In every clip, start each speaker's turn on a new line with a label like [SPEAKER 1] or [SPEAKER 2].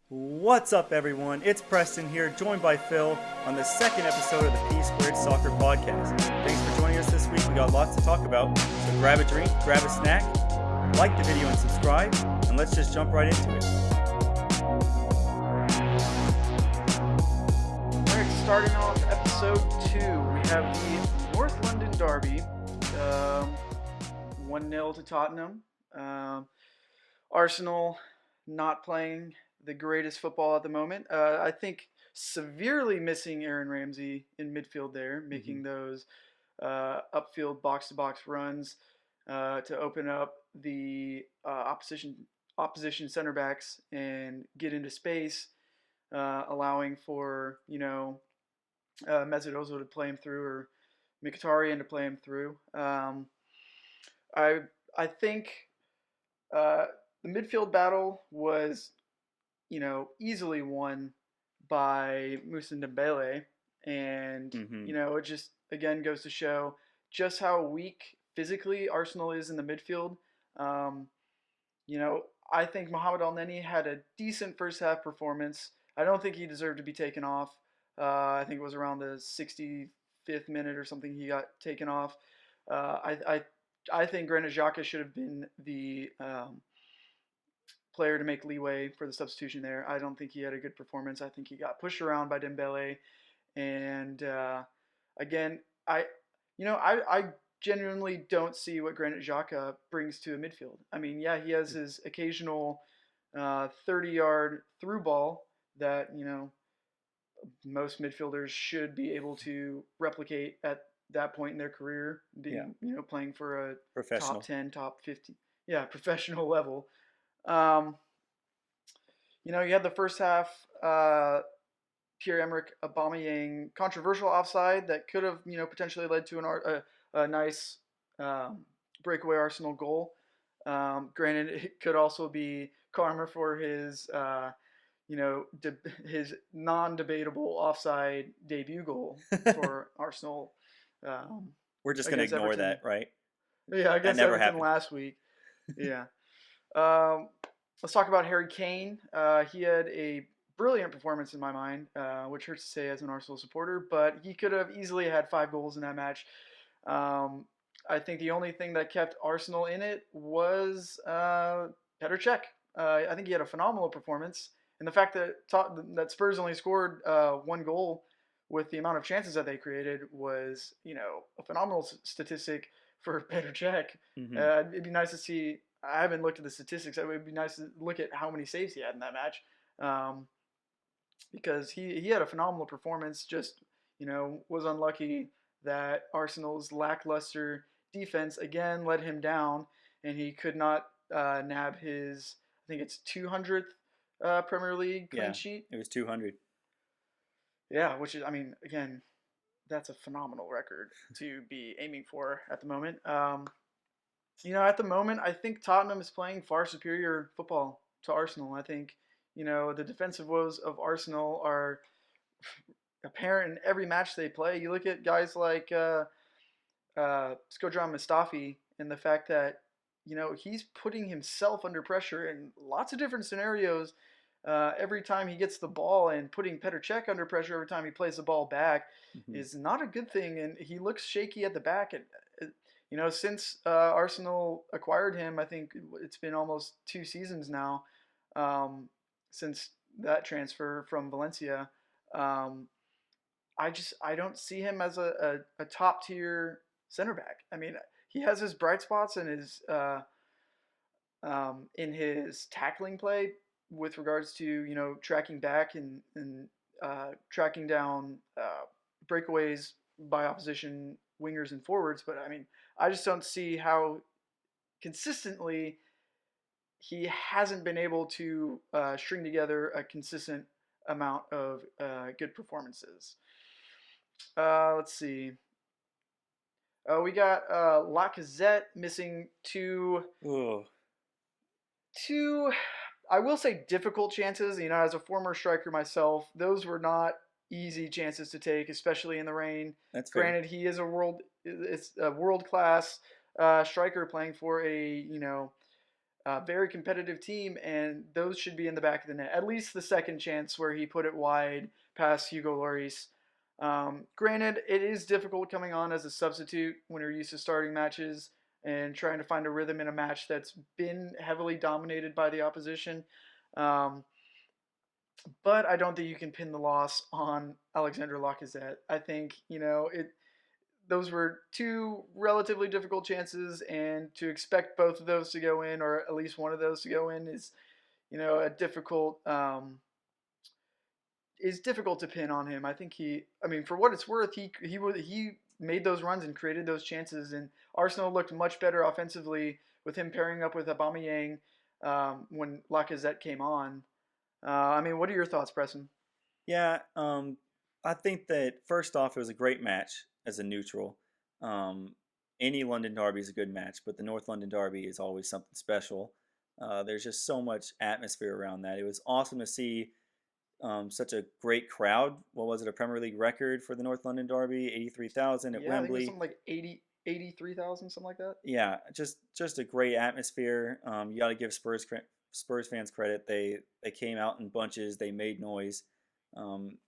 [SPEAKER 1] What's up, everyone? It's Preston here, joined by Phil on the second episode of the P Squared Soccer Podcast. Thanks for joining us this week. We got lots to talk about, so grab a drink, grab a snack, like the video and subscribe, and let's just jump right into it.
[SPEAKER 2] All right, starting off episode 2, we have the North London Derby, 1-0 to Tottenham. Arsenal not playing the greatest football at the moment. I think severely missing Aaron Ramsey in midfield there, making those upfield box-to-box runs to open up the opposition center backs and get into space, allowing for Mesut Ozil to play him through, or Mkhitaryan to play him through. I think the midfield battle was easily won by Moussa Dembele, and it just again goes to show just how weak physically Arsenal is in the midfield. I think Mohamed Elneny had a decent first half performance. I don't think he deserved to be taken off. I think it was around the 65th minute or something he got taken off. I think Granit Xhaka should have been the player to make leeway for the substitution there. I don't think he had a good performance. I think he got pushed around by Dembele, and again, I genuinely don't see what Granit Xhaka brings to a midfield. I mean, yeah, he has his occasional 30-yard through ball that most midfielders should be able to replicate at that point in their career, playing for a top 10, top 50, professional level. You had the first half, Pierre-Emerick Aubameyang controversial offside that could have, potentially led to a nice breakaway Arsenal goal. Granted, it could also be karma for his, his non-debatable offside debut goal for Arsenal.
[SPEAKER 1] We're just going to ignore
[SPEAKER 2] Everton.
[SPEAKER 1] that, right?
[SPEAKER 2] Yeah, against
[SPEAKER 1] never
[SPEAKER 2] Everton
[SPEAKER 1] happened.
[SPEAKER 2] last week. Yeah. Let's talk about Harry Kane. He had a brilliant performance in my mind, which hurts to say as an Arsenal supporter, but he could have easily had 5 goals in that match. I think the only thing that kept Arsenal in it was Petr Cech. I think he had a phenomenal performance, and the fact that Spurs only scored 1 goal with the amount of chances that they created was, a phenomenal statistic for Petr Cech. It'd be nice to see. I haven't looked at the statistics. It would be nice to look at how many saves he had in that match, because he had a phenomenal performance. Just was unlucky that Arsenal's lackluster defense again let him down, and he could not nab his, I think it's 200th Premier League clean sheet.
[SPEAKER 1] It was 200.
[SPEAKER 2] Yeah, which is, I mean, again, that's a phenomenal record to be aiming for at the moment. At the moment, I think Tottenham is playing far superior football to Arsenal. I think, the defensive woes of Arsenal are apparent in every match they play. You look at guys like Shkodran Mustafi, and the fact that, he's putting himself under pressure in lots of different scenarios every time he gets the ball, and putting Petr Cech under pressure every time he plays the ball back is not a good thing. And he looks shaky at the back. And since Arsenal acquired him, I think it's been almost 2 seasons now since that transfer from Valencia. I don't see him as a top tier center back. I mean, he has his bright spots in his tackling play with regards to tracking back and tracking down breakaways by opposition wingers and forwards. But I mean, I just don't see how consistently he hasn't been able to string together a consistent amount of good performances. Let's see. We got Lacazette missing two, I will say, difficult chances. As a former striker myself, those were not easy chances to take, especially in the rain.
[SPEAKER 1] That's fair.
[SPEAKER 2] Granted, he is a world class striker playing for a very competitive team, and those should be in the back of the net. At least the second chance where he put it wide past Hugo Lloris. Granted, it is difficult coming on as a substitute when you're used to starting matches and trying to find a rhythm in a match that's been heavily dominated by the opposition. Um, but I don't think you can pin the loss on Alexander Lacazette. I think those were two relatively difficult chances, and to expect both of those to go in, or at least one of those to go in, a difficult is difficult to pin on him. I think for what it's worth, he made those runs and created those chances, and Arsenal looked much better offensively with him pairing up with Aubameyang when Lacazette came on. What are your thoughts, Preston?
[SPEAKER 1] Yeah, I think that first off, it was a great match as a neutral. Any London derby is a good match, but the North London derby is always something special. There's just so much atmosphere around that. It was awesome to see such a great crowd. What was it, a Premier League record for the North London derby? 83,000 at
[SPEAKER 2] Yeah, I think it was
[SPEAKER 1] Wembley.
[SPEAKER 2] something like 83,000, something like that.
[SPEAKER 1] Yeah, just a great atmosphere. You got to give Spurs fans credit. They came out in bunches. They made noise.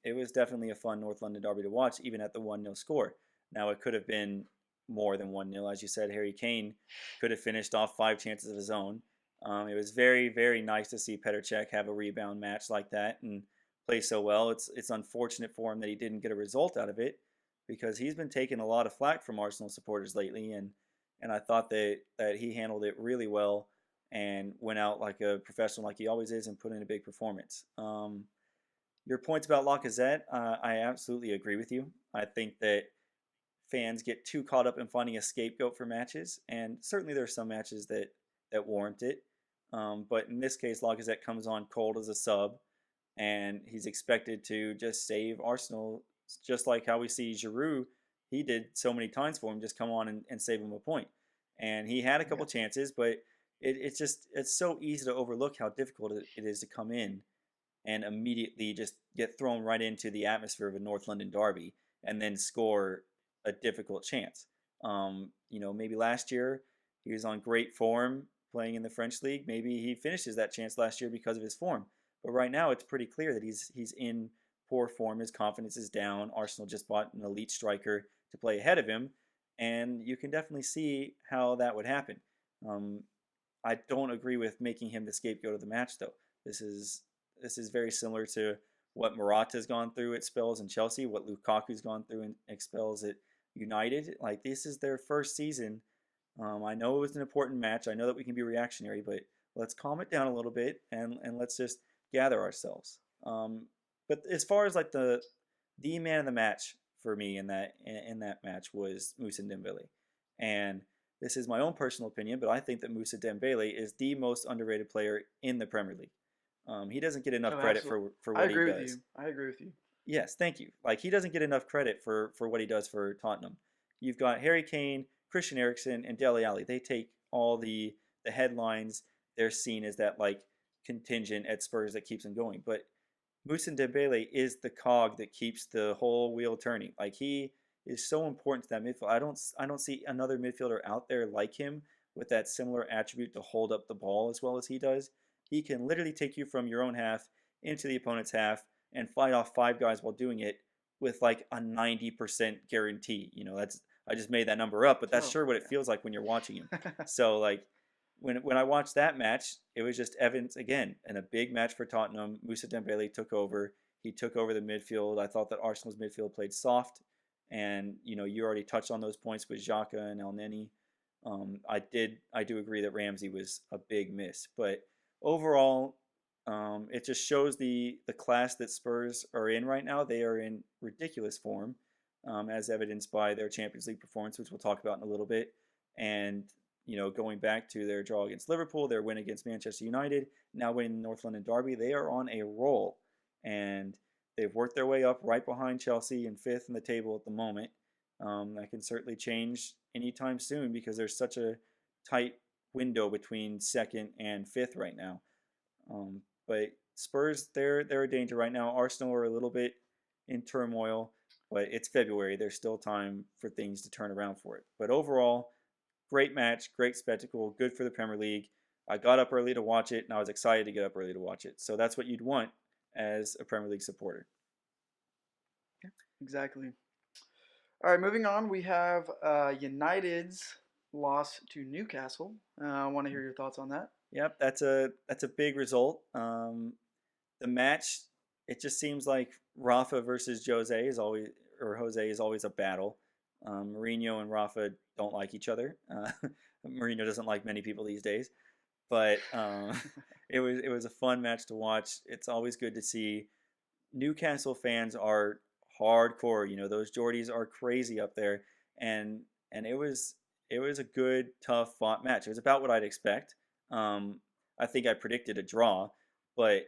[SPEAKER 1] It was definitely a fun North London derby to watch, even at the 1-0 score. Now, it could have been more than 1-0. As you said, Harry Kane could have finished off 5 chances of his own. It was very, very nice to see Petr Cech have a rebound match like that and play so well. It's unfortunate for him that he didn't get a result out of it, because he's been taking a lot of flack from Arsenal supporters lately, and I thought that he handled it really well and went out like a professional, like he always is, and put in a big performance. Your points about Lacazette, I absolutely agree with you. I think that fans get too caught up in finding a scapegoat for matches, and certainly there are some matches that warrant it. But in this case, Lacazette comes on cold as a sub, and he's expected to just save Arsenal, just like how we see Giroud. He did so many times for him, just come on and save him a point. And he had a couple chances, but it's so easy to overlook how difficult it is to come in and immediately just get thrown right into the atmosphere of a North London derby and then score a difficult chance. Maybe last year he was on great form playing in the French league. Maybe he finishes that chance last year because of his form. But right now it's pretty clear that he's in poor form. His confidence is down. Arsenal just bought an elite striker to play ahead of him, and you can definitely see how that would happen. I don't agree with making him the scapegoat of the match, though. This is very similar to what Morata's gone through at spells in Chelsea, what Lukaku's gone through in spells at United. Like, this is their first season. I know it was an important match. I know that we can be reactionary, but let's calm it down a little bit and let's just gather ourselves. But as far as like the man of the match for me in that match was Moussa Dembele, and this is my own personal opinion, but I think that Moussa Dembele is the most underrated player in the Premier League. He doesn't get enough credit for what he does.
[SPEAKER 2] I agree with you.
[SPEAKER 1] Yes, thank you. Like, he doesn't get enough credit for what he does for Tottenham. You've got Harry Kane, Christian Eriksen, and Dele Alli. They take all the headlines. They're seen as that like contingent at Spurs that keeps them going. But Moussa Dembele is the cog that keeps the whole wheel turning. Like, he is so important to that midfield. I don't see another midfielder out there like him with that similar attribute to hold up the ball as well as he does. He can literally take you from your own half into the opponent's half and fight off 5 guys while doing it with like a 90% guarantee. I just made that number up, but that's sure what it feels like when you're watching him. So like when I watched that match, it was just evidence again, and a big match for Tottenham. Moussa Dembele took over. He took over the midfield. I thought that Arsenal's midfield played soft, and you already touched on those points with Xhaka and Elneny. I do agree that Ramsey was a big miss, but overall, it just shows the class that Spurs are in right now. They are in ridiculous form, as evidenced by their Champions League performance, which we'll talk about in a little bit. And going back to their draw against Liverpool, their win against Manchester United, now winning the North London Derby, they are on a roll, and they've worked their way up right behind Chelsea in 5th in the table at the moment. That can certainly change anytime soon because there's such a tight window between 2nd and 5th right now. But Spurs, they're a danger right now. Arsenal are a little bit in turmoil, but it's February. There's still time for things to turn around for it. But overall, great match, great spectacle, good for the Premier League. I got up early to watch it, and I was excited to get up early to watch it. So that's what you'd want as a Premier League supporter.
[SPEAKER 2] Exactly. All right, moving on. We have United's loss to Newcastle. I want to hear your thoughts on that.
[SPEAKER 1] Yep, that's a big result. The match, it just seems like Rafa versus Jose is always a battle. Mourinho and Rafa don't like each other. Mourinho doesn't like many people these days, but it was a fun match to watch. It's always good to see. Newcastle fans are hardcore. You know, those Geordies are crazy up there, and and it was a good, tough fought match. It was about what I'd expect. Um, I think I predicted a draw, but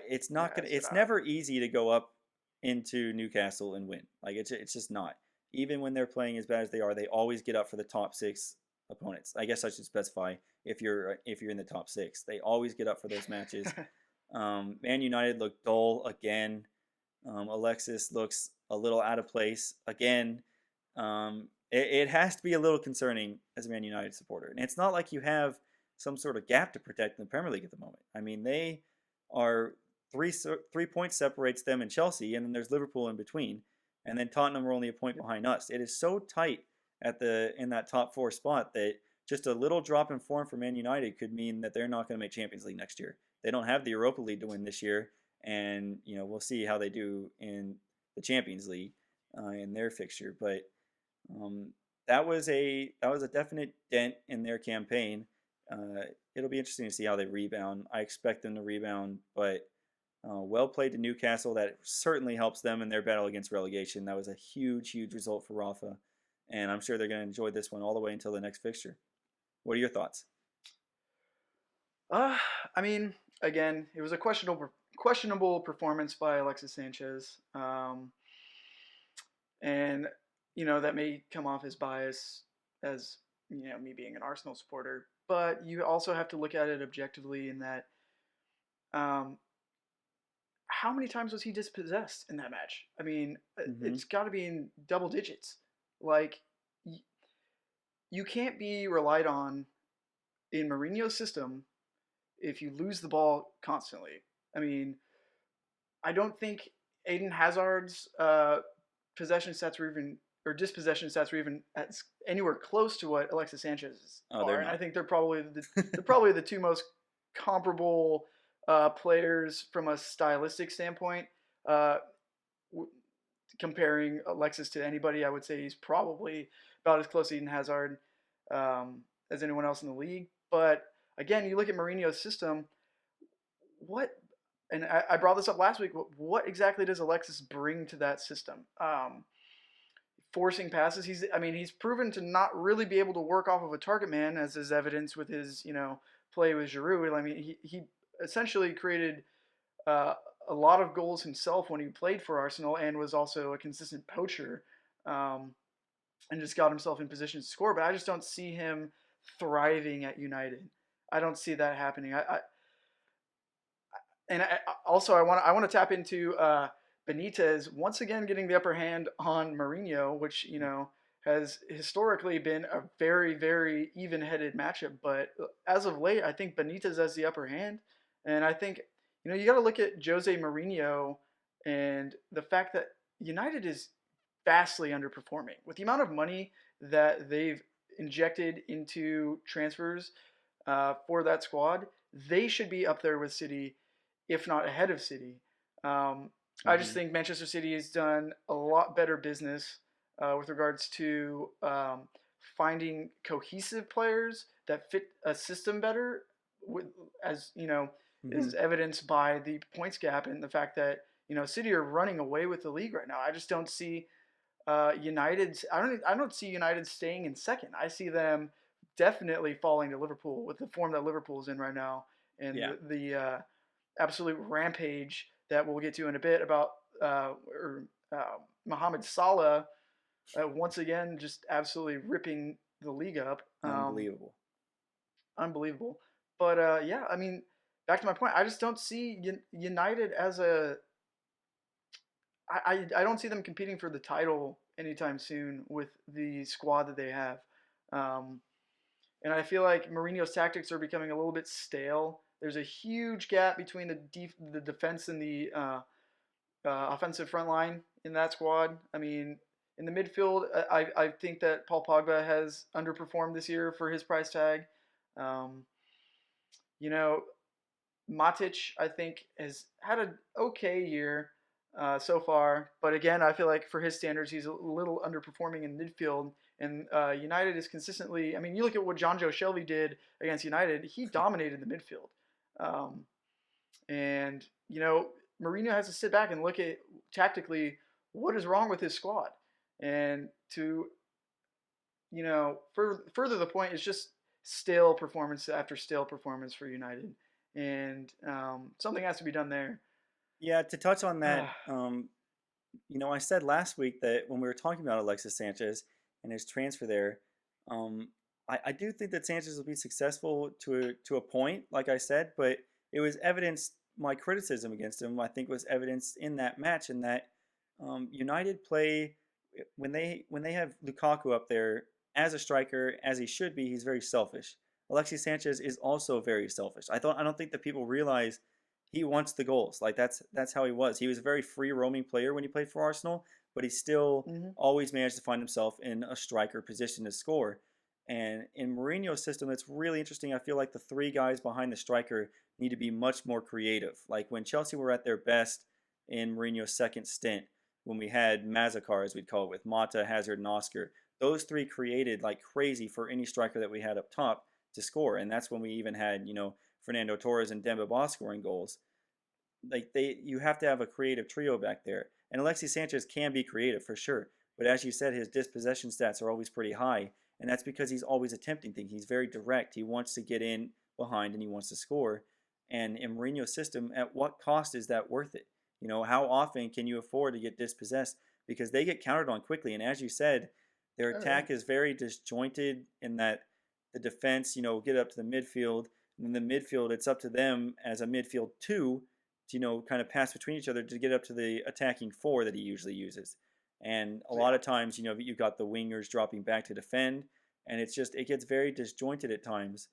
[SPEAKER 1] it's
[SPEAKER 2] Yeah,
[SPEAKER 1] not gonna.
[SPEAKER 2] so did
[SPEAKER 1] It's
[SPEAKER 2] I.
[SPEAKER 1] never easy to go up into Newcastle and win. Like it's just not. Even when they're playing as bad as they are, they always get up for the top six opponents. I guess I should specify if you're in the top six, they always get up for those matches. Man United looked dull again. Alexis looks a little out of place again. It has to be a little concerning as a Man United supporter, and it's not like you have some sort of gap to protect in the Premier League at the moment. I mean, they are 3 points separates them and Chelsea, and then there's Liverpool in between, and then Tottenham are only a point
[SPEAKER 2] Yep.
[SPEAKER 1] behind us. It is so tight in that top four spot that just a little drop in form for Man United could mean that they're not going to make Champions League next year. They don't have the Europa League to win this year, and we'll see how they do in the Champions League in their fixture. But um, that was a definite dent in their campaign. It'll be interesting to see how they rebound. I expect them to rebound, but well played to Newcastle. That certainly helps them in their battle against relegation. That was a huge, huge result for Rafa, and I'm sure they're going to enjoy this one all the way until the next fixture. What are your thoughts?
[SPEAKER 2] Uh, I mean, again, it was a questionable performance by Alexis Sanchez, and that may come off as bias, as me being an Arsenal supporter. But you also have to look at it objectively in that, um, how many times was he dispossessed in that match? I mean,
[SPEAKER 1] Mm-hmm.
[SPEAKER 2] it's got to be in double digits. Like, you can't be relied on in Mourinho's system if you lose the ball constantly. I mean, I don't think Aiden Hazard's possession stats were even or dispossession stats were even anywhere close to what Alexis Sanchez's
[SPEAKER 1] Oh, they're
[SPEAKER 2] are, and I
[SPEAKER 1] not.
[SPEAKER 2] think they're probably the two most comparable players from a stylistic standpoint. Uh, w- Comparing Alexis to anybody, I would say he's probably about as close to Eden Hazard as anyone else in the league. But again, you look at Mourinho's system. What and I brought this up last week. What exactly does Alexis bring to that system? Forcing passes. He's proven to not really be able to work off of a target man, as is evidence with his play with Giroud. I mean, he essentially created uh, a lot of goals himself when he played for Arsenal, and was also a consistent poacher, um, and just got himself in position to score. But I just don't see him thriving at United. I don't see that happening. Also I want to tap into Benitez once again getting the upper hand on Mourinho, which has historically been a very very even-headed matchup. But as of late, I think Benitez has the upper hand, and I think you got to look at Jose Mourinho and the fact that United is vastly underperforming with the amount of money that they've injected into transfers for that squad. They should be up there with City, if not ahead of City. Um, I just
[SPEAKER 1] Mm-hmm.
[SPEAKER 2] think Manchester City has done a lot better business with regards to finding cohesive players that fit a system better, with, as
[SPEAKER 1] Mm-hmm.
[SPEAKER 2] is evidenced by the points gap and the fact that City are running away with the league right now. I just don't see United's. I don't see United staying in second. I see them definitely falling to Liverpool with the form that Liverpool is in right now, and
[SPEAKER 1] Yeah.
[SPEAKER 2] the absolute rampage that we'll get to in a bit about Mohamed Salah once again just absolutely ripping the league up.
[SPEAKER 1] Unbelievable.
[SPEAKER 2] Unbelievable. But yeah, I mean, back to my point, I just don't see United as a. I don't see them competing for the title anytime soon with the squad that they have. Um, And I feel like Mourinho's tactics are becoming a little bit stale. There's a huge gap between the defense and the offensive front line in that squad. I mean, in the midfield, I think that Paul Pogba has underperformed this year for his price tag. Um, you know, Matic, I think, has had an okay year so far, but again, I feel like for his standards, he's a little underperforming in midfield. And United is consistently. I mean, you look at what John Joe Shelby did against United; he dominated the midfield. Um, and Mourinho has to sit back and look at tactically what is wrong with his squad, and to further the point, it's just stale performance after stale performance for United, and something has to be done there.
[SPEAKER 1] Yeah, to touch on that, I said last week that when we were talking about Alexis Sanchez and his transfer there, um, I do think that Sanchez will be successful to a point, like I said, but it was evidenced. My criticism against him, I think, was evidenced in that match, in that United play when they have Lukaku up there as a striker, as he should be. He's very selfish. Alexis Sanchez is also very selfish. I don't think that people realize he wants the goals. Like that's how he was. He was a very free roaming player when he played for Arsenal, but he still always managed to find himself in a striker position to score. And in Mourinho's system, it's really interesting. I feel like the three guys behind the striker need to be much more creative. Like when Chelsea were at their best in Mourinho's second stint, when we had Mazakar, as we'd call it, with Mata, Hazard, and Oscar, those three created like crazy for any striker that we had up top to score. And that's when we even had, Fernando Torres and Demba Ba scoring goals. Like you have to have a creative trio back there. And Alexis Sanchez can be creative for sure. But as you said, his dispossession stats are always pretty high. And that's because he's always attempting things. He's very direct. He wants to get in behind and he wants to score. And in Mourinho's system, at what cost is that worth it? How often can you afford to get dispossessed? Because they get countered on quickly. And as you said, their attack is very disjointed in that the defense, get up to the midfield. And in the midfield, it's up to them as a midfield two to, kind of pass between each other to get up to the attacking four that he usually uses. And a lot of times, you've got the wingers dropping back to defend. And it gets very disjointed at times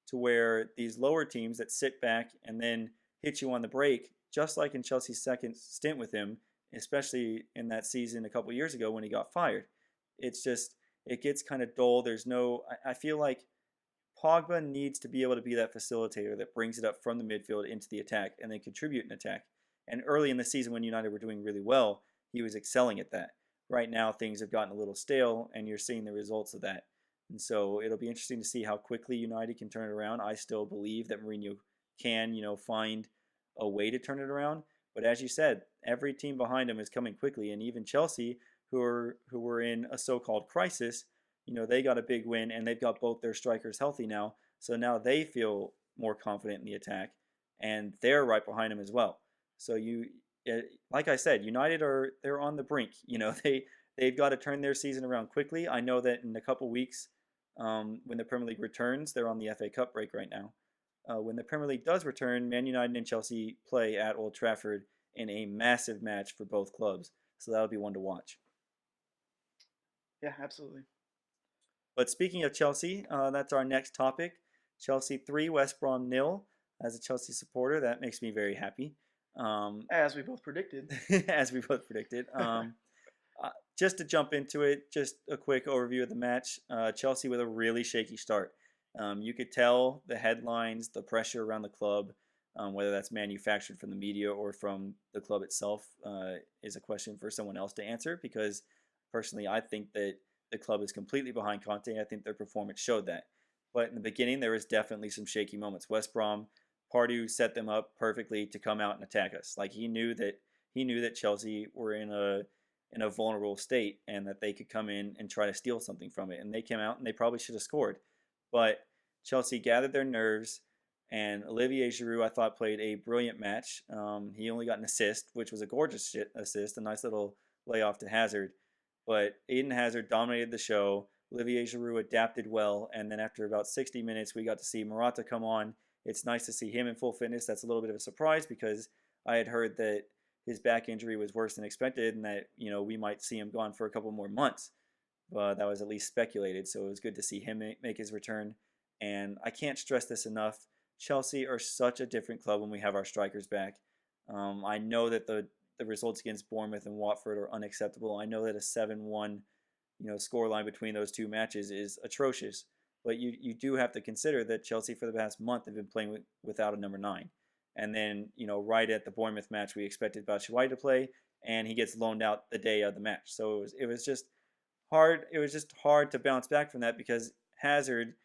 [SPEAKER 1] to where these lower teams that sit back and then hit you on the break, just like in Chelsea's second stint with him, especially in that season a couple years ago when he got fired. It gets kind of dull. I feel like Pogba needs to be able to be that facilitator that brings it up from the midfield into the attack and then contribute in attack. And early in the season when United were doing really well, he was excelling at that. Right now, things have gotten a little stale, and you're seeing the results of that. And so it'll be interesting to see how quickly United can turn it around. I still believe that Mourinho can, find a way to turn it around. But as you said, every team behind him is coming quickly, and even Chelsea, who were in a so-called crisis, they got a big win, and they've got both their strikers healthy now. So now they feel more confident in the attack, and they're right behind him as well. So like I said, United they're on the brink. They've got to turn their season around quickly. I know that in a couple weeks, when the Premier League returns, they're on the FA Cup break right now. When the Premier League does return, Man United and Chelsea play at Old Trafford in a massive match for both clubs. So that'll be one to watch.
[SPEAKER 2] Yeah, absolutely.
[SPEAKER 1] But speaking of Chelsea, that's our next topic. Chelsea 3, West Brom 0. As a Chelsea supporter, that makes me very happy.
[SPEAKER 2] As we both predicted.
[SPEAKER 1] As we both predicted. Just to jump into it, just a quick overview of the match. Chelsea with a really shaky start. You could tell the headlines, the pressure around the club, whether that's manufactured from the media or from the club itself, is a question for someone else to answer, because personally I think that the club is completely behind Conte. I think their performance showed that. But in the beginning, there was definitely some shaky moments. West Brom, Pardew set them up perfectly to come out and attack us. Like he knew that Chelsea were in a vulnerable state and that they could come in and try to steal something from it. And they came out and they probably should have scored. But Chelsea gathered their nerves, and Olivier Giroud, I thought, played a brilliant match. He only got an assist, which was a gorgeous assist, a nice little layoff to Hazard. But Eden Hazard dominated the show. Olivier Giroud adapted well, and then after about 60 minutes, we got to see Morata come on. It's nice to see him in full fitness. That's a little bit of a surprise because I had heard that his back injury was worse than expected and that, we might see him gone for a couple more months. But that was at least speculated, so it was good to see him make his return. And I can't stress this enough. Chelsea are such a different club when we have our strikers back. I know that the results against Bournemouth and Watford are unacceptable. I know that a 7-1 scoreline between those two matches is atrocious. But you do have to consider that Chelsea for the past month have been playing without a number 9. And then, right at the Bournemouth match, we expected Batshuayi to play, and he gets loaned out the day of the match. So it was just hard. It was just hard to bounce back from that because Hazard,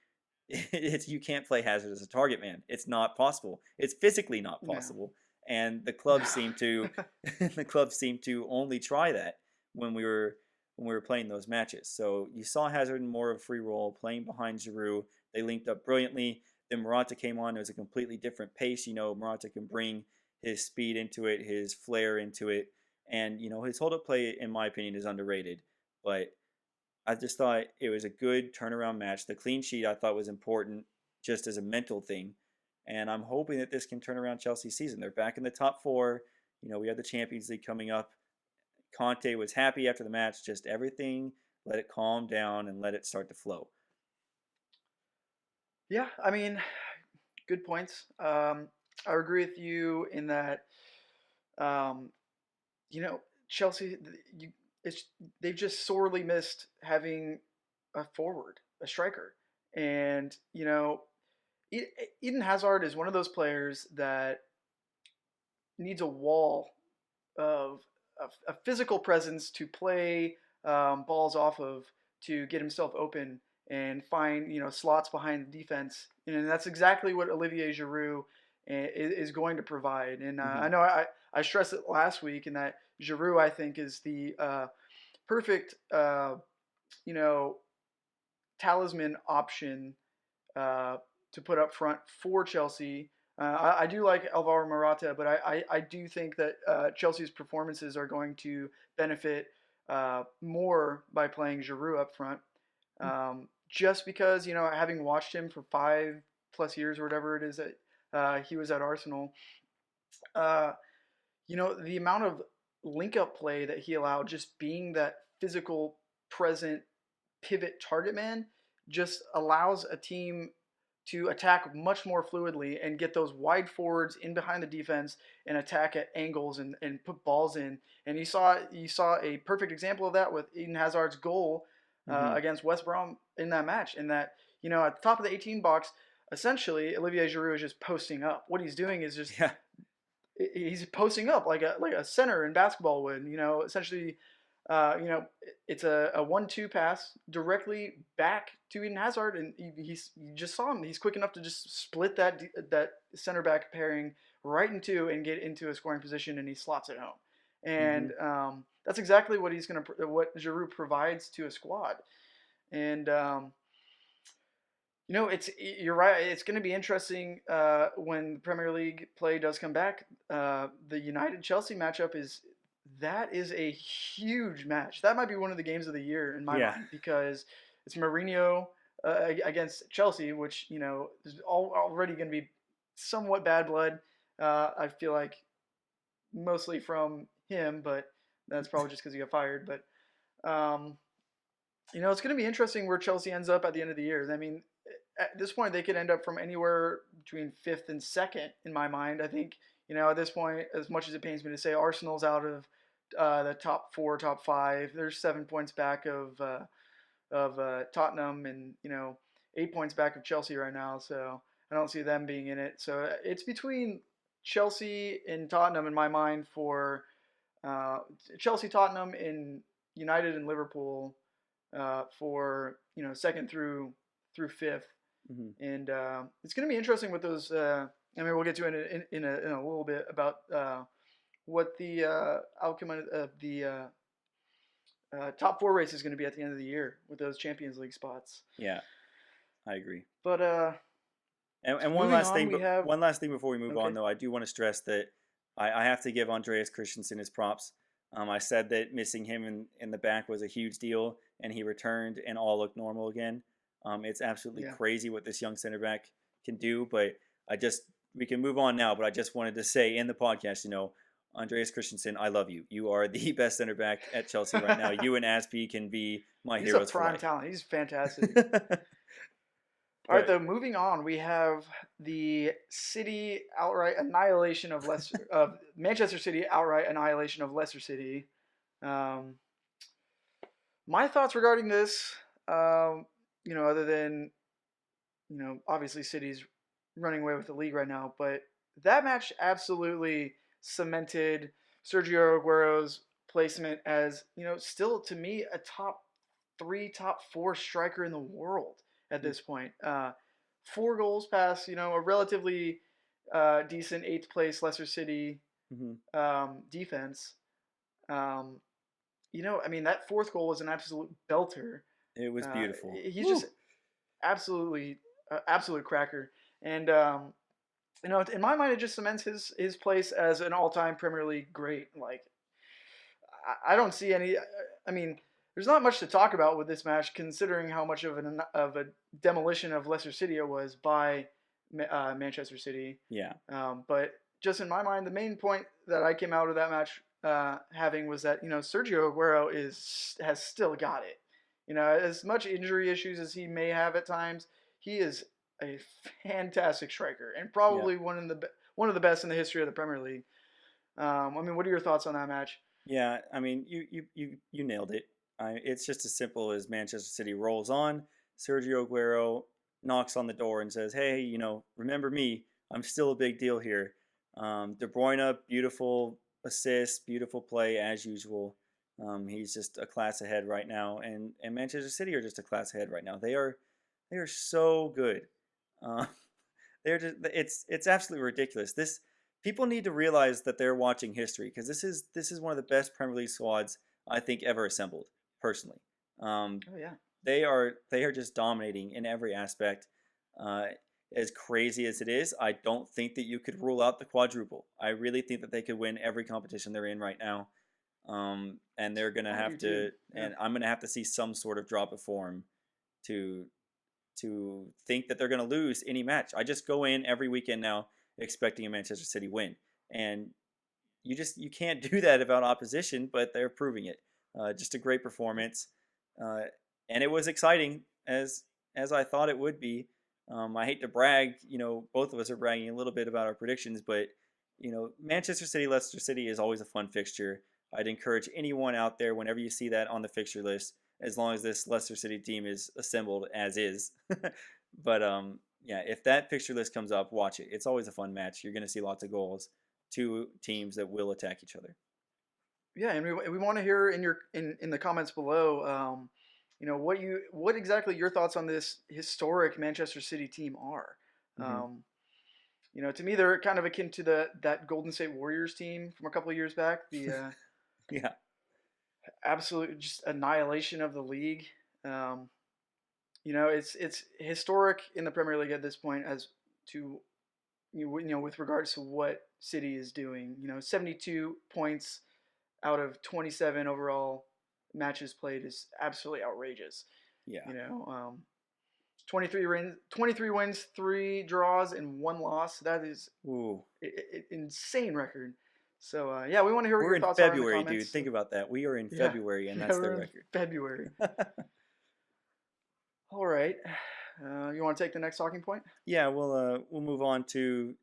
[SPEAKER 1] you can't play Hazard as a target man. It's not possible. It's physically not possible. No. And the club seemed to only try that when we were playing those matches. So you saw Hazard in more of a free role, playing behind Giroud. They linked up brilliantly. Then Morata came on. It was a completely different pace. Morata can bring his speed into it, his flair into it. And, his hold-up play, in my opinion, is underrated. But I just thought it was a good turnaround match. The clean sheet I thought was important just as a mental thing. And I'm hoping that this can turn around Chelsea's season. They're back in the top 4. We have the Champions League coming up. Conte was happy after the match. Just everything, let it calm down and let it start to flow.
[SPEAKER 2] Yeah, I mean, good points. I agree with you in that, Chelsea, they've just sorely missed having a forward, a striker. And, Eden Hazard is one of those players that needs a wall of a physical presence to play balls off of, to get himself open and find slots behind the defense, and that's exactly what Olivier Giroud is going to provide. And I know I stressed it last week, in that Giroud, I think, is the perfect talisman option to put up front for Chelsea. I do like Alvaro Morata, but I do think that Chelsea's performances are going to benefit more by playing Giroud up front. Just because, having watched him for 5+ years or whatever it is that he was at Arsenal, the amount of link-up play that he allowed, just being that physical, present, pivot target man, just allows a team to attack much more fluidly and get those wide forwards in behind the defense and attack at angles and put balls in. And you saw a perfect example of that with Eden Hazard's goal against West Brom in that match. In that, at the top of the 18 box, essentially Olivier Giroud is just posting up. What he's doing is just he's posting up like a center in basketball would. Essentially, it's a 1-2 pass directly back to Eden Hazard, and you just saw him. He's quick enough to just split that center back pairing right in two and get into a scoring position, and he slots it home. And that's exactly what what Giroud provides to a squad. And you're right. It's going to be interesting when the Premier League play does come back. The United Chelsea matchup is a huge match. That might be one of the games of the year in my mind, because it's Mourinho against Chelsea, which is already going to be somewhat bad blood. I feel like mostly from him, but that's probably just because he got fired. But it's going to be interesting where Chelsea ends up at the end of the year. I mean, at this point, they could end up from anywhere between 5th and 2nd in my mind. I think at this point, as much as it pains me to say, Arsenal's out of the top 4, top 5. They're 7 points back of Tottenham, and 8 points back of Chelsea right now. So I don't see them being in it. So it's between Chelsea and Tottenham in my mind for Chelsea, Tottenham, and United and Liverpool for 2nd through 5th. And it's going to be interesting with those. We'll get to it in a little bit about what the outcome of the top 4 race is going to be at the end of the year with those Champions League spots.
[SPEAKER 1] Yeah, I agree.
[SPEAKER 2] But
[SPEAKER 1] and one last thing before we move on, though, I do want to stress that I have to give Andreas Christensen his props. I said that missing him in the back was a huge deal, and he returned and all looked normal again. It's absolutely crazy what this young center back can do, but we can move on now, but I just wanted to say in the podcast, Andreas Christensen, I love you. You are the best center back at Chelsea right now. You and Aspie can be my heroes for life.
[SPEAKER 2] He's a prime talent. He's fantastic. All right,
[SPEAKER 1] But
[SPEAKER 2] though, moving on, we have the City outright annihilation of Leicester, of Manchester City outright annihilation of Leicester City. Um, my thoughts regarding this, um, other than obviously City's running away with the league right now, but that match absolutely cemented Sergio Aguero's placement as still to me a top three, top four striker in the world at this point. 4 goals past a relatively decent eighth place Leicester City
[SPEAKER 1] mhm,
[SPEAKER 2] defense. Um, I mean that fourth goal was an absolute belter.
[SPEAKER 1] it was
[SPEAKER 2] Uh,
[SPEAKER 1] beautiful.
[SPEAKER 2] he's just
[SPEAKER 1] Woo!
[SPEAKER 2] absolutely absolute cracker. And in my mind, it just cements his place as an all-time Premier League great. Like I don't see any. I mean, there's not much to talk about with this match, considering how much of a demolition of Leicester City it was by Manchester City.
[SPEAKER 1] Yeah.
[SPEAKER 2] But just in my mind, the main point that I came out of that match having was that Sergio Aguero has still got it. As much injury issues as he may have at times, he is a fantastic striker and
[SPEAKER 1] Yeah.
[SPEAKER 2] probably one of the best in the history of the Premier League. I mean, what are your thoughts on that match?
[SPEAKER 1] Yeah, I mean, you nailed it. It's just as simple as Manchester City rolls on. Sergio Aguero knocks on the door and says, "Hey, remember me? I'm still a big deal here." De Bruyne, beautiful assist, beautiful play as usual. He's just a class ahead right now, and Manchester City are just a class ahead right now. They are so good. Uh, they're just it's absolutely ridiculous. This people need to realize that they're watching history because this is one of the best Premier League squads I think ever assembled. Personally, um,
[SPEAKER 2] Oh yeah.
[SPEAKER 1] they are just dominating in every aspect. Uh, as crazy as it is, I don't think that you could rule out the quadruple. I really think that they could win every competition they're in right now. And they're gonna
[SPEAKER 2] I do
[SPEAKER 1] have
[SPEAKER 2] too.
[SPEAKER 1] to,
[SPEAKER 2] Yeah.
[SPEAKER 1] and I'm gonna have to see some sort of drop of form to think that they're going to lose any match. I just go in every weekend now expecting a Manchester City win, and you can't do that about opposition, but they're proving it. Just a great performance, uh, and it was exciting as I thought it would be. I hate to brag, both of us are bragging a little bit about our predictions, but Manchester City, Leicester City is always a fun fixture. I'd encourage anyone out there whenever you see that on the fixture list, as long as this Leicester City team is assembled as is. But yeah, if that fixture list comes up, watch it. It's always a fun match. You're going to see lots of goals. Two teams that will attack each other.
[SPEAKER 2] Yeah, and we want to hear in the comments below, what exactly your thoughts on this historic Manchester City team are.
[SPEAKER 1] Hmm.
[SPEAKER 2] Um, to me, they're kind of akin to that Golden State Warriors team from a couple of years back. The
[SPEAKER 1] Yeah.
[SPEAKER 2] absolute just annihilation of the league. Um, it's historic in the Premier League at this point as to with regards to what City is doing. 72 points out of 27 overall matches played is absolutely outrageous.
[SPEAKER 1] Yeah.
[SPEAKER 2] You know, 23 wins, 3 draws, and 1 loss. That is
[SPEAKER 1] Ooh.
[SPEAKER 2] insane record. So yeah, we want to hear what
[SPEAKER 1] We're
[SPEAKER 2] your
[SPEAKER 1] in
[SPEAKER 2] thoughts are in the
[SPEAKER 1] February, dude.
[SPEAKER 2] comments.
[SPEAKER 1] Think about that. We are in
[SPEAKER 2] Yeah,
[SPEAKER 1] February, and
[SPEAKER 2] yeah,
[SPEAKER 1] that's
[SPEAKER 2] we're
[SPEAKER 1] their
[SPEAKER 2] in
[SPEAKER 1] record.
[SPEAKER 2] February. All right, you want to take the next talking point?
[SPEAKER 1] Yeah, we'll move on to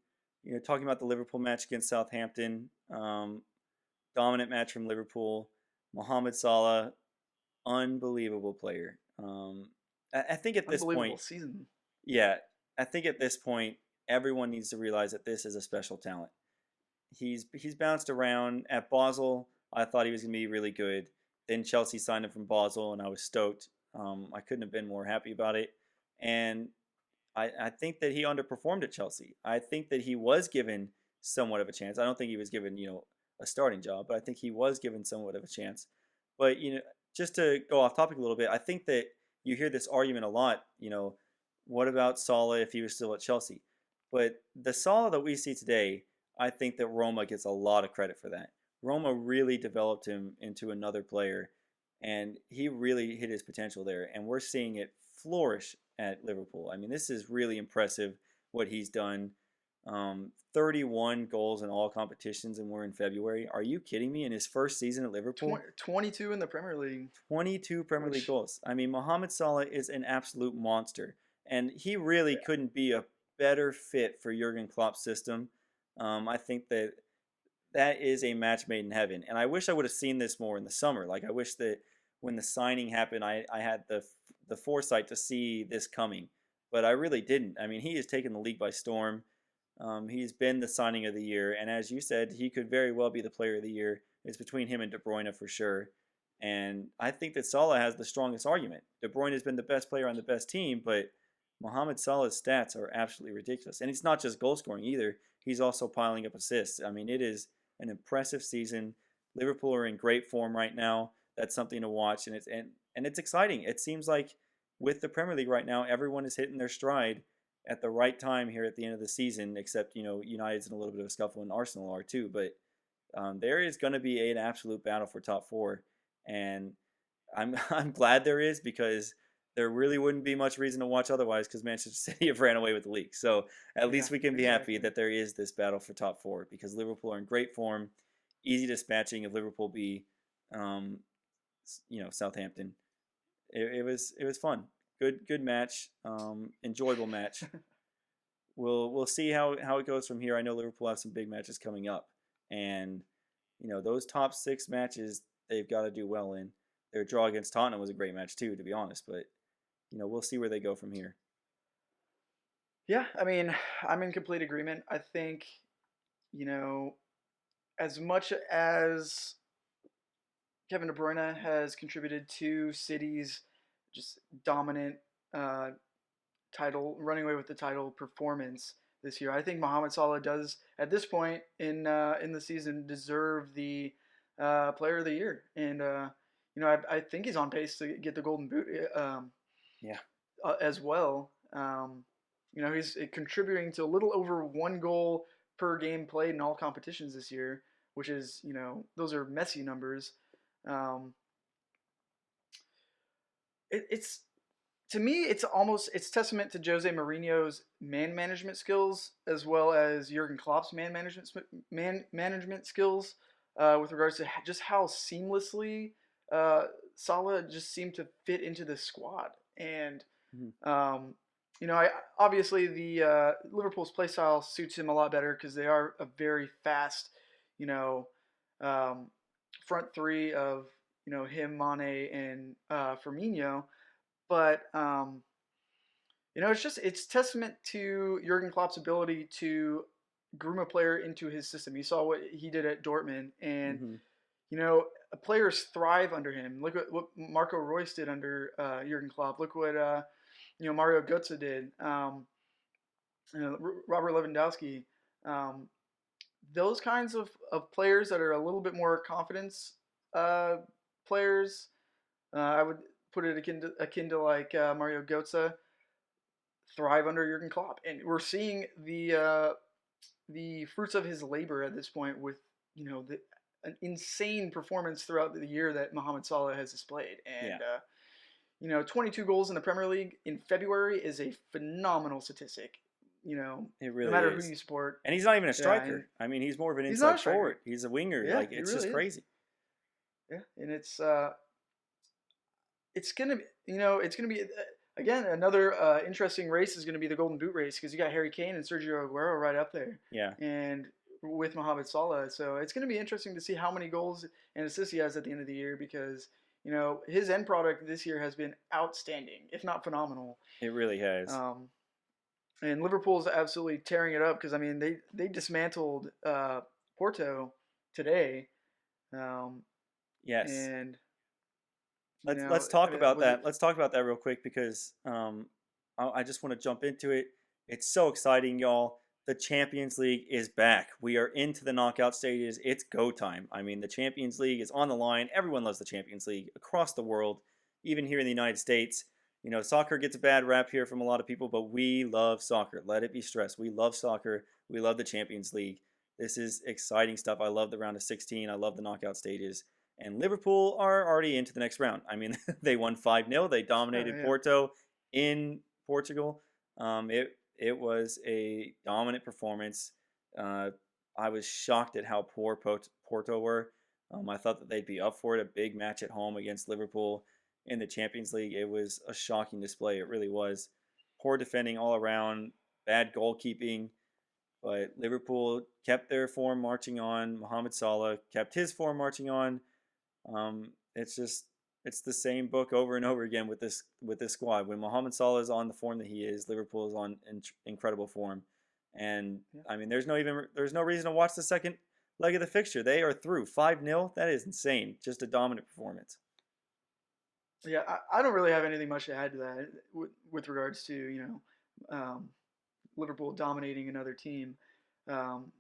[SPEAKER 1] talking about the Liverpool match against Southampton. Dominant match from Liverpool. Mohamed Salah, unbelievable player. I think at this
[SPEAKER 2] Unbelievable
[SPEAKER 1] point,
[SPEAKER 2] season.
[SPEAKER 1] yeah, I think at this point, everyone needs to realize that this is a special talent. He's bounced around at Basel. I thought he was gonna be really good. Then Chelsea signed him from Basel, and I was stoked. I couldn't have been more happy about it. And I think that he underperformed at Chelsea. I think that he was given somewhat of a chance. I don't think he was given a starting job, but I think he was given somewhat of a chance. But just to go off topic a little bit, I think that you hear this argument a lot. What about Salah if he was still at Chelsea? But the Salah that we see today, I think that Roma gets a lot of credit for that. Roma really developed him into another player, and he really hit his potential there. And we're seeing it flourish at Liverpool. I mean, this is really impressive what he's done. 31 goals in all competitions, and we're in February. Are you kidding me? In his first season at Liverpool,
[SPEAKER 2] 22 in the Premier League.
[SPEAKER 1] 22 Premier League
[SPEAKER 2] Which
[SPEAKER 1] goals. I mean, Mohamed Salah is an absolute monster. And he really
[SPEAKER 2] Yeah.
[SPEAKER 1] couldn't be a better fit for Jurgen Klopp's system. I think that is a match made in heaven. And I wish I would have seen this more in the summer. Like I wish that when the signing happened, I had the foresight to see this coming, but I really didn't. I mean, he has taken the league by storm. He's been the signing of the year, and as you said, he could very well be the player of the year. It's between him and De Bruyne for sure. And I think that Salah has the strongest argument. De Bruyne has been the best player on the best team, but Mohamed Salah's stats are absolutely ridiculous. And it's not just goal scoring either. He's also piling up assists. I mean, it is an impressive season. Liverpool are in great form right now. That's something to watch, and it's exciting. It seems like with the Premier League right now, everyone is hitting their stride at the right time here at the end of the season. Except United's in a little bit of a scuffle, and Arsenal are too. But there is going to be an absolute battle for top four, and I'm glad there is because there really wouldn't be much reason to watch otherwise because Manchester City have ran away with the league. So at
[SPEAKER 2] Yeah,
[SPEAKER 1] least we can be
[SPEAKER 2] exactly.
[SPEAKER 1] happy that there is this battle for top four because Liverpool are in great form, easy dispatching if Liverpool be, um, Southampton. It was fun, good match, enjoyable match. We'll see how it goes from here. I know Liverpool have some big matches coming up, and those top six matches they've got to do well in. Their draw against Tottenham was a great match too, to be honest. But we'll see where they go from here.
[SPEAKER 2] Yeah, I mean, I'm in complete agreement. I think, you know, as much as Kevin De Bruyne has contributed to City's just dominant uh, title, running away with the title performance this year, I think Mohamed Salah does, at this point in the season, deserve the Player of the Year, and I think he's on pace to get the Golden Boot
[SPEAKER 1] Yeah,
[SPEAKER 2] as well. He's contributing to a little over 1 goal per game played in all competitions this year, which is, those are messy numbers. Um, it's to me, it's testament to Jose Mourinho's man management skills as well as Jurgen Klopp's man management skills with regards to just how seamlessly uh, Salah just seemed to fit into the squad. And
[SPEAKER 1] mhm.
[SPEAKER 2] um, I obviously the Liverpool's play style suits him a lot better because they are a very fast, you know, um, front three of him, Mane, and Firmino. But it's testament to Jurgen Klopp's ability to groom a player into his system. You saw what he did at Dortmund, and
[SPEAKER 1] Mhm.
[SPEAKER 2] players thrive under him. Look at what Marco Reus did under Jurgen Klopp. Look what Mario Götze did. Robert Lewandowski. Um, those kinds of players that are a little bit more confidence uh, players. I would put it akin to like Mario Götze thrive under Jurgen Klopp, and we're seeing the fruits of his labor at this point with an insane performance throughout the year that Mohamed Salah has displayed,
[SPEAKER 1] Yeah,
[SPEAKER 2] and 22 goals in the Premier League in February is a phenomenal statistic.
[SPEAKER 1] it
[SPEAKER 2] No
[SPEAKER 1] really
[SPEAKER 2] matter who
[SPEAKER 1] is.
[SPEAKER 2] you support,
[SPEAKER 1] And he's not even a
[SPEAKER 2] yeah, and
[SPEAKER 1] striker. I mean, he's more of an
[SPEAKER 2] he's not a
[SPEAKER 1] inside
[SPEAKER 2] striker.
[SPEAKER 1] forward. He's a winger.
[SPEAKER 2] Yeah,
[SPEAKER 1] Like
[SPEAKER 2] he
[SPEAKER 1] it's
[SPEAKER 2] really
[SPEAKER 1] just
[SPEAKER 2] is.
[SPEAKER 1] crazy.
[SPEAKER 2] Yeah, and it's gonna be again another interesting race is gonna be the Golden Boot race because you got Harry Kane and Sergio Aguero right up there,
[SPEAKER 1] Yeah,
[SPEAKER 2] and with Mohamed Salah, so it's gonna be interesting to see how many goals and assists he has at the end of the year because his end product this year has been outstanding, if not phenomenal.
[SPEAKER 1] it really has.
[SPEAKER 2] Um, and Liverpool's absolutely tearing it up because I mean they dismantled Porto today, um,
[SPEAKER 1] Yes.
[SPEAKER 2] and
[SPEAKER 1] Let's talk about
[SPEAKER 2] was it?
[SPEAKER 1] that. Let's talk about that real quick because I just want to jump into it. It's so exciting, y'all. The Champions League is back. We are into the knockout stages. It's go time. I mean, the Champions League is on the line. Everyone loves the Champions League across the world, even here in the United States. Soccer gets a bad rap here from a lot of people, but we love soccer. Let it be stressed. We love soccer. We love the Champions League. This is exciting stuff. I love the round of 16. I love the knockout stages. And Liverpool are already into the next round. I mean, they won 5-0. They
[SPEAKER 2] Oh
[SPEAKER 1] dominated
[SPEAKER 2] yeah.
[SPEAKER 1] Porto in Portugal. It was a dominant performance. Uh, I was shocked at how poor Porto were. I thought that they'd be up for it. A big match at home against Liverpool in the Champions League. It was a shocking display. It really was. poor defending all around, bad goalkeeping. But Liverpool kept their form marching on. Mohamed Salah kept his form marching on. It's the same book over and over again with this squad. When Mohamed Salah is on the form that he is, Liverpool is on incredible form. And
[SPEAKER 2] Yeah.
[SPEAKER 1] I mean, there's no reason to watch the second leg of the fixture. They are through 5-0. That is insane. Just a dominant performance.
[SPEAKER 2] Yeah, I don't really have anything much to add to that with regards to Liverpool dominating another team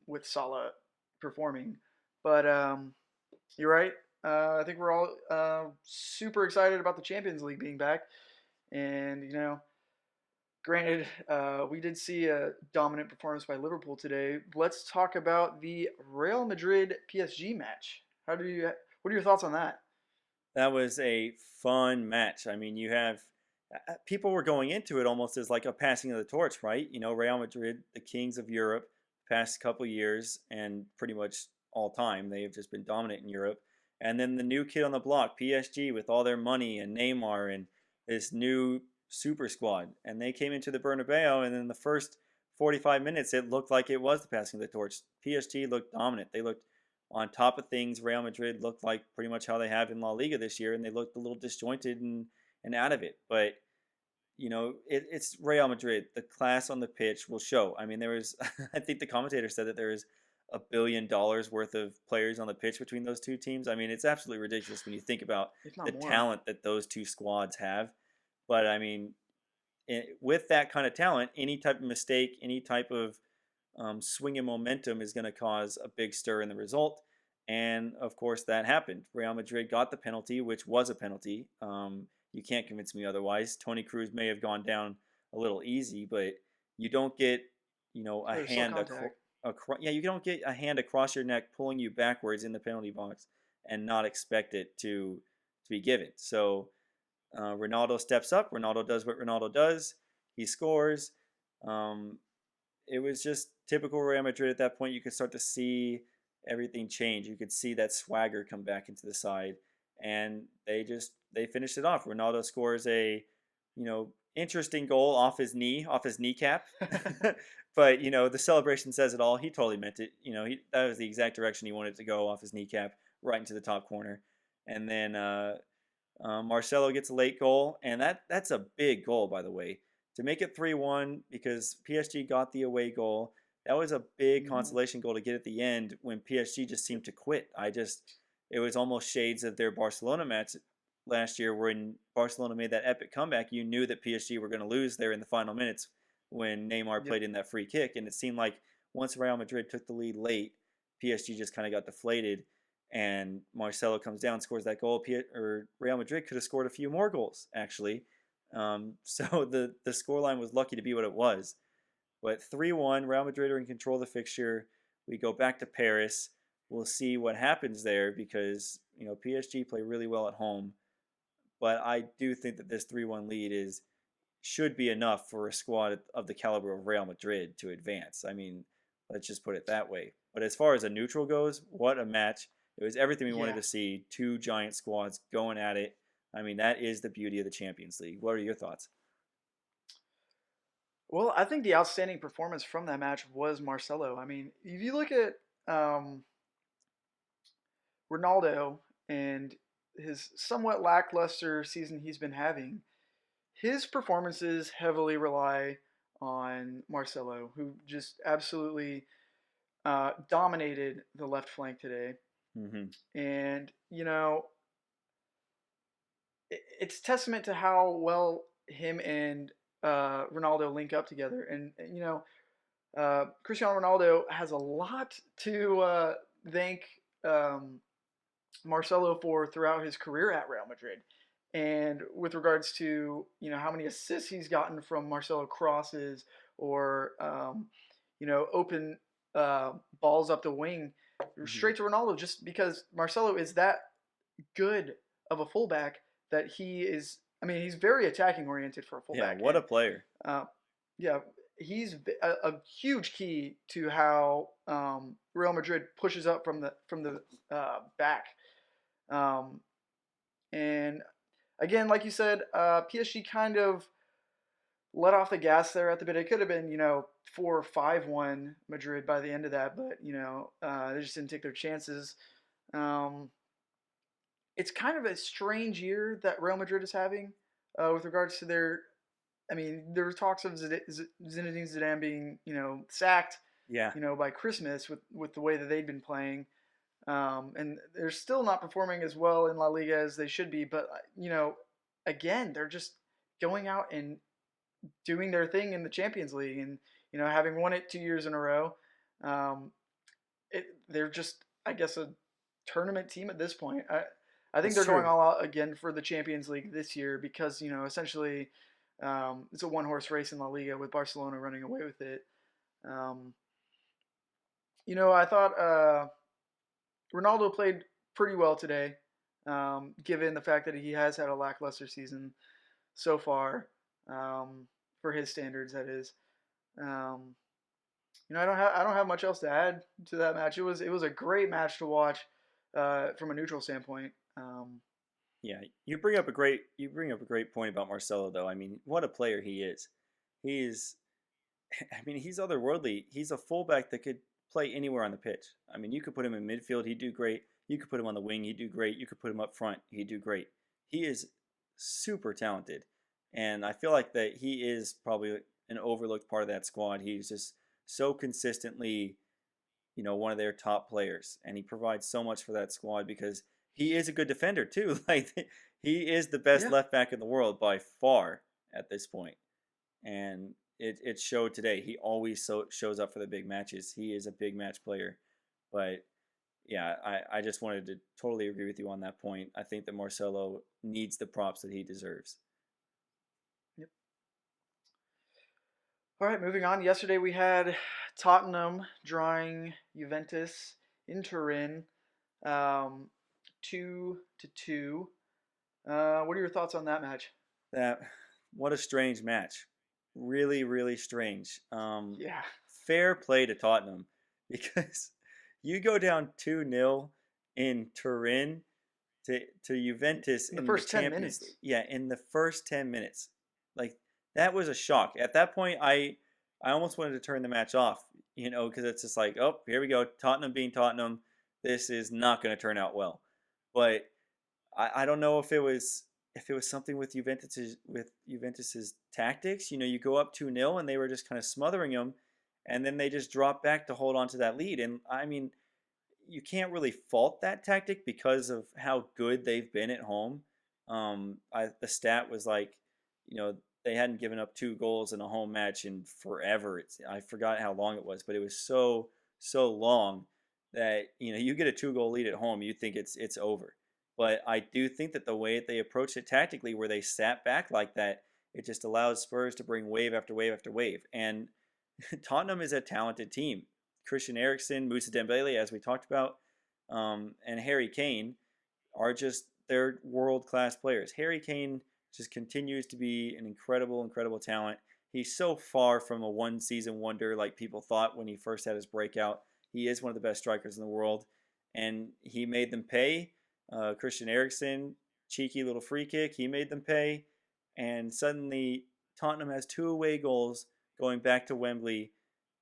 [SPEAKER 2] with Salah performing. But you're right. I think we're all super excited about the Champions League being back, and granted, we did see a dominant performance by Liverpool today. Let's talk about the Real Madrid PSG match. What are your thoughts on that?
[SPEAKER 1] That was a fun match. I mean, you have people were going into it almost as like a passing of the torch, right? Real Madrid, the kings of Europe, past couple years and pretty much all time, they have just been dominant in Europe. And then the new kid on the block, PSG, with all their money and Neymar and this new super squad, and they came into the Bernabeu, and in the first 45 minutes, it looked like it was the passing of the torch. PSG looked dominant. They looked on top of things. Real Madrid looked like pretty much how they have in La Liga this year, and they looked a little disjointed and out of it. But it's Real Madrid. The class on the pitch will show. I mean, there was, I think the commentator said that there is $1 billion worth of players on the pitch between those two teams. I mean, it's absolutely ridiculous when you think about the talent that those two squads have. But I mean, with that kind of talent, any type of mistake, any type of swing in momentum is going to cause a big stir in the result. And of course, that happened. Real Madrid got the penalty, which was a penalty. You can't convince me otherwise. Toni Kroos may have gone down a little easy, but you don't get, a hand you don't get a hand across your neck pulling you backwards in the penalty box and not expect it to be given. So Ronaldo steps up. Ronaldo does what Ronaldo does. He scores. It was just typical Real Madrid at that point. You could start to see everything change. You could see that swagger come back into the side, and they finished it off. Ronaldo scores a, interesting goal off his kneecap. But the celebration says it all. He totally meant it. That was the exact direction he wanted to go, off his kneecap, right into the top corner. And then Marcelo gets a late goal, and that's a big goal, by the way, to make it 3-1 because PSG got the away goal. That was a big consolation goal to get at the end when PSG just seemed to quit. It was almost shades of their Barcelona match last year when Barcelona made that epic comeback. You knew that PSG were going to lose there in the final minutes when Neymar played in that free kick, and it seemed like once Real Madrid took the lead late, PSG just kind of got deflated, and Marcelo comes down, scores that goal. Real Madrid could have scored a few more goals, actually. So the scoreline was lucky to be what it was. But 3-1, Real Madrid are in control of the fixture. We go back to Paris. We'll see what happens there because PSG play really well at home. But I do think that this 3-1 lead should be enough for a squad of the caliber of Real Madrid to advance. I mean, let's just put it that way. But as far as a neutral goes, what a match. It was everything we wanted to see. Two giant squads going at it. I mean, that is the beauty of the Champions League. What are your thoughts?
[SPEAKER 2] Well, I think the outstanding performance from that match was Marcelo. I mean, if you look at Ronaldo and his somewhat lackluster season he's been having, his performances heavily rely on Marcelo, who just absolutely dominated the left flank today.
[SPEAKER 1] Mm-hmm.
[SPEAKER 2] And, it's testament to how well him and Ronaldo link up together. And Cristiano Ronaldo has a lot to thank Marcelo for throughout his career at Real Madrid. And with regards to how many assists he's gotten from Marcelo crosses or open balls up the wing straight to Ronaldo, just because Marcelo is that good of a fullback that he is. I mean, he's very attacking oriented for a fullback.
[SPEAKER 1] Yeah, what a player.
[SPEAKER 2] Yeah, he's a huge key to how Real Madrid pushes up from the back. And again, like you said, PSG kind of let off the gas there at the bit. It could have been, 4-5-1 Madrid by the end of that, but they just didn't take their chances. Um, it's kind of a strange year that Real Madrid is having with regards to their. I mean, there were talks of Zinedine Zidane being, sacked,
[SPEAKER 1] Yeah,
[SPEAKER 2] by Christmas with the way that they'd been playing. And they're still not performing as well in La Liga as they should be. But again, they're just going out and doing their thing in the Champions League, and having won it 2 years in a row. Um, they're just, I guess, a tournament team at this point. I think
[SPEAKER 1] it's
[SPEAKER 2] they're going
[SPEAKER 1] true.
[SPEAKER 2] all out again for the Champions League this year because essentially it's a one horse race in La Liga with Barcelona running away with it. Um, I thought Ronaldo played pretty well today, given the fact that he has had a lackluster season so far, for his standards. That is, um, I don't have much else to add to that match. It was a great match to watch from a neutral standpoint.
[SPEAKER 1] Yeah, you bring up a great point about Marcelo though. I mean, what a player he is. He is I mean, he's otherworldly. He's a fullback that could play anywhere on the pitch. I mean, you could put him in midfield, he'd do great. You could put him on the wing, he'd do great. You could put him up front, he'd do great. He is super talented. And I feel like that he is probably an overlooked part of that squad. He's just so consistently, one of their top players. And he provides so much for that squad because he is a good defender too. Like he is the best
[SPEAKER 2] Yeah,
[SPEAKER 1] left back in the world by far at this point. And it showed today. He always shows up for the big matches. He is a big match player. But yeah, I just wanted to totally agree with you on that point. I think that Marcelo needs the props that he deserves.
[SPEAKER 2] yep. All right, moving on. Yesterday we had Tottenham drawing Juventus in Turin, 2-2. What are your thoughts on that match?
[SPEAKER 1] That what a strange match. Really, really strange.
[SPEAKER 2] Yeah,
[SPEAKER 1] Fair play to Tottenham because you go down 2-0 in Turin to Juventus
[SPEAKER 2] in the
[SPEAKER 1] in the
[SPEAKER 2] first 10
[SPEAKER 1] Champions League.
[SPEAKER 2] minutes.
[SPEAKER 1] Yeah, in the first 10 minutes. Like that was a shock. At that point I almost wanted to turn the match off, because it's just like, "Oh, here we go. Tottenham being Tottenham. This is not going to turn out well." But I don't know if it was something with Juventus's tactics. You go up 2-0 and they were just kind of smothering them, and then they just dropped back to hold on to that lead. And I mean, you can't really fault that tactic because of how good they've been at home. The stat was like, they hadn't given up 2 goals in a home match in forever. I forgot how long it was, but it was so long that you get a 2 goal lead at home, you think it's over. But I do think that the way that they approached it tactically, where they sat back like that, it just allows Spurs to bring wave after wave after wave. And Tottenham is a talented team. Christian Eriksen, Moussa Dembele, as we talked about, and Harry Kane are just they're world class players. Harry Kane just continues to be an incredible, incredible talent. He's so far from a one season wonder like people thought when he first had his breakout. He is one of the best strikers in the world, and he made them pay. Christian Eriksen, cheeky little free kick, he made them pay, and suddenly Tottenham has 2 away goals going back to Wembley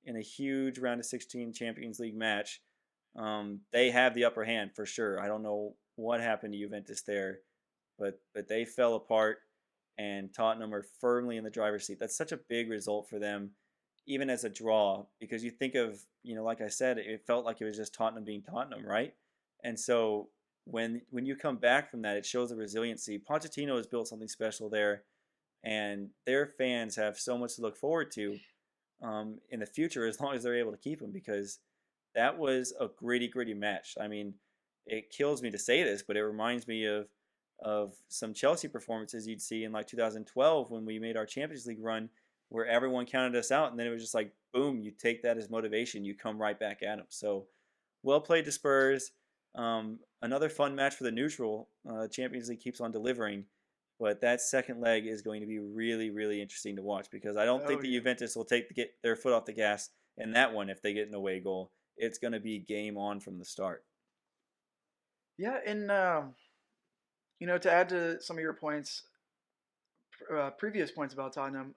[SPEAKER 1] in a huge round of 16 Champions League match. They have the upper hand for sure. I don't know what happened to Juventus there, but they fell apart, and Tottenham are firmly in the driver's seat. That's such a big result for them, even as a draw, because you think of, like I said, it felt like it was just Tottenham being Tottenham, right? And so when you come back from that, it shows the resiliency. Pochettino has built something special there, and their fans have so much to look forward to in the future as long as they're able to keep him, because that was a gritty, gritty match. I mean, it kills me to say this, but it reminds me of some Chelsea performances you'd see in like 2012 when we made our Champions League run, where everyone counted us out, and then it was just like boom, you take that as motivation, you come right back at them. So well played to Spurs. Another fun match for the neutral. Champions League keeps on delivering. But that second leg is going to be really, really interesting to watch, because I don't think
[SPEAKER 2] Oh
[SPEAKER 1] that
[SPEAKER 2] yeah,
[SPEAKER 1] Juventus will get their foot off the gas in that one if they get an away goal. It's going to be game on from the start.
[SPEAKER 2] yeah, and to add to some of your points, previous points about Tottenham,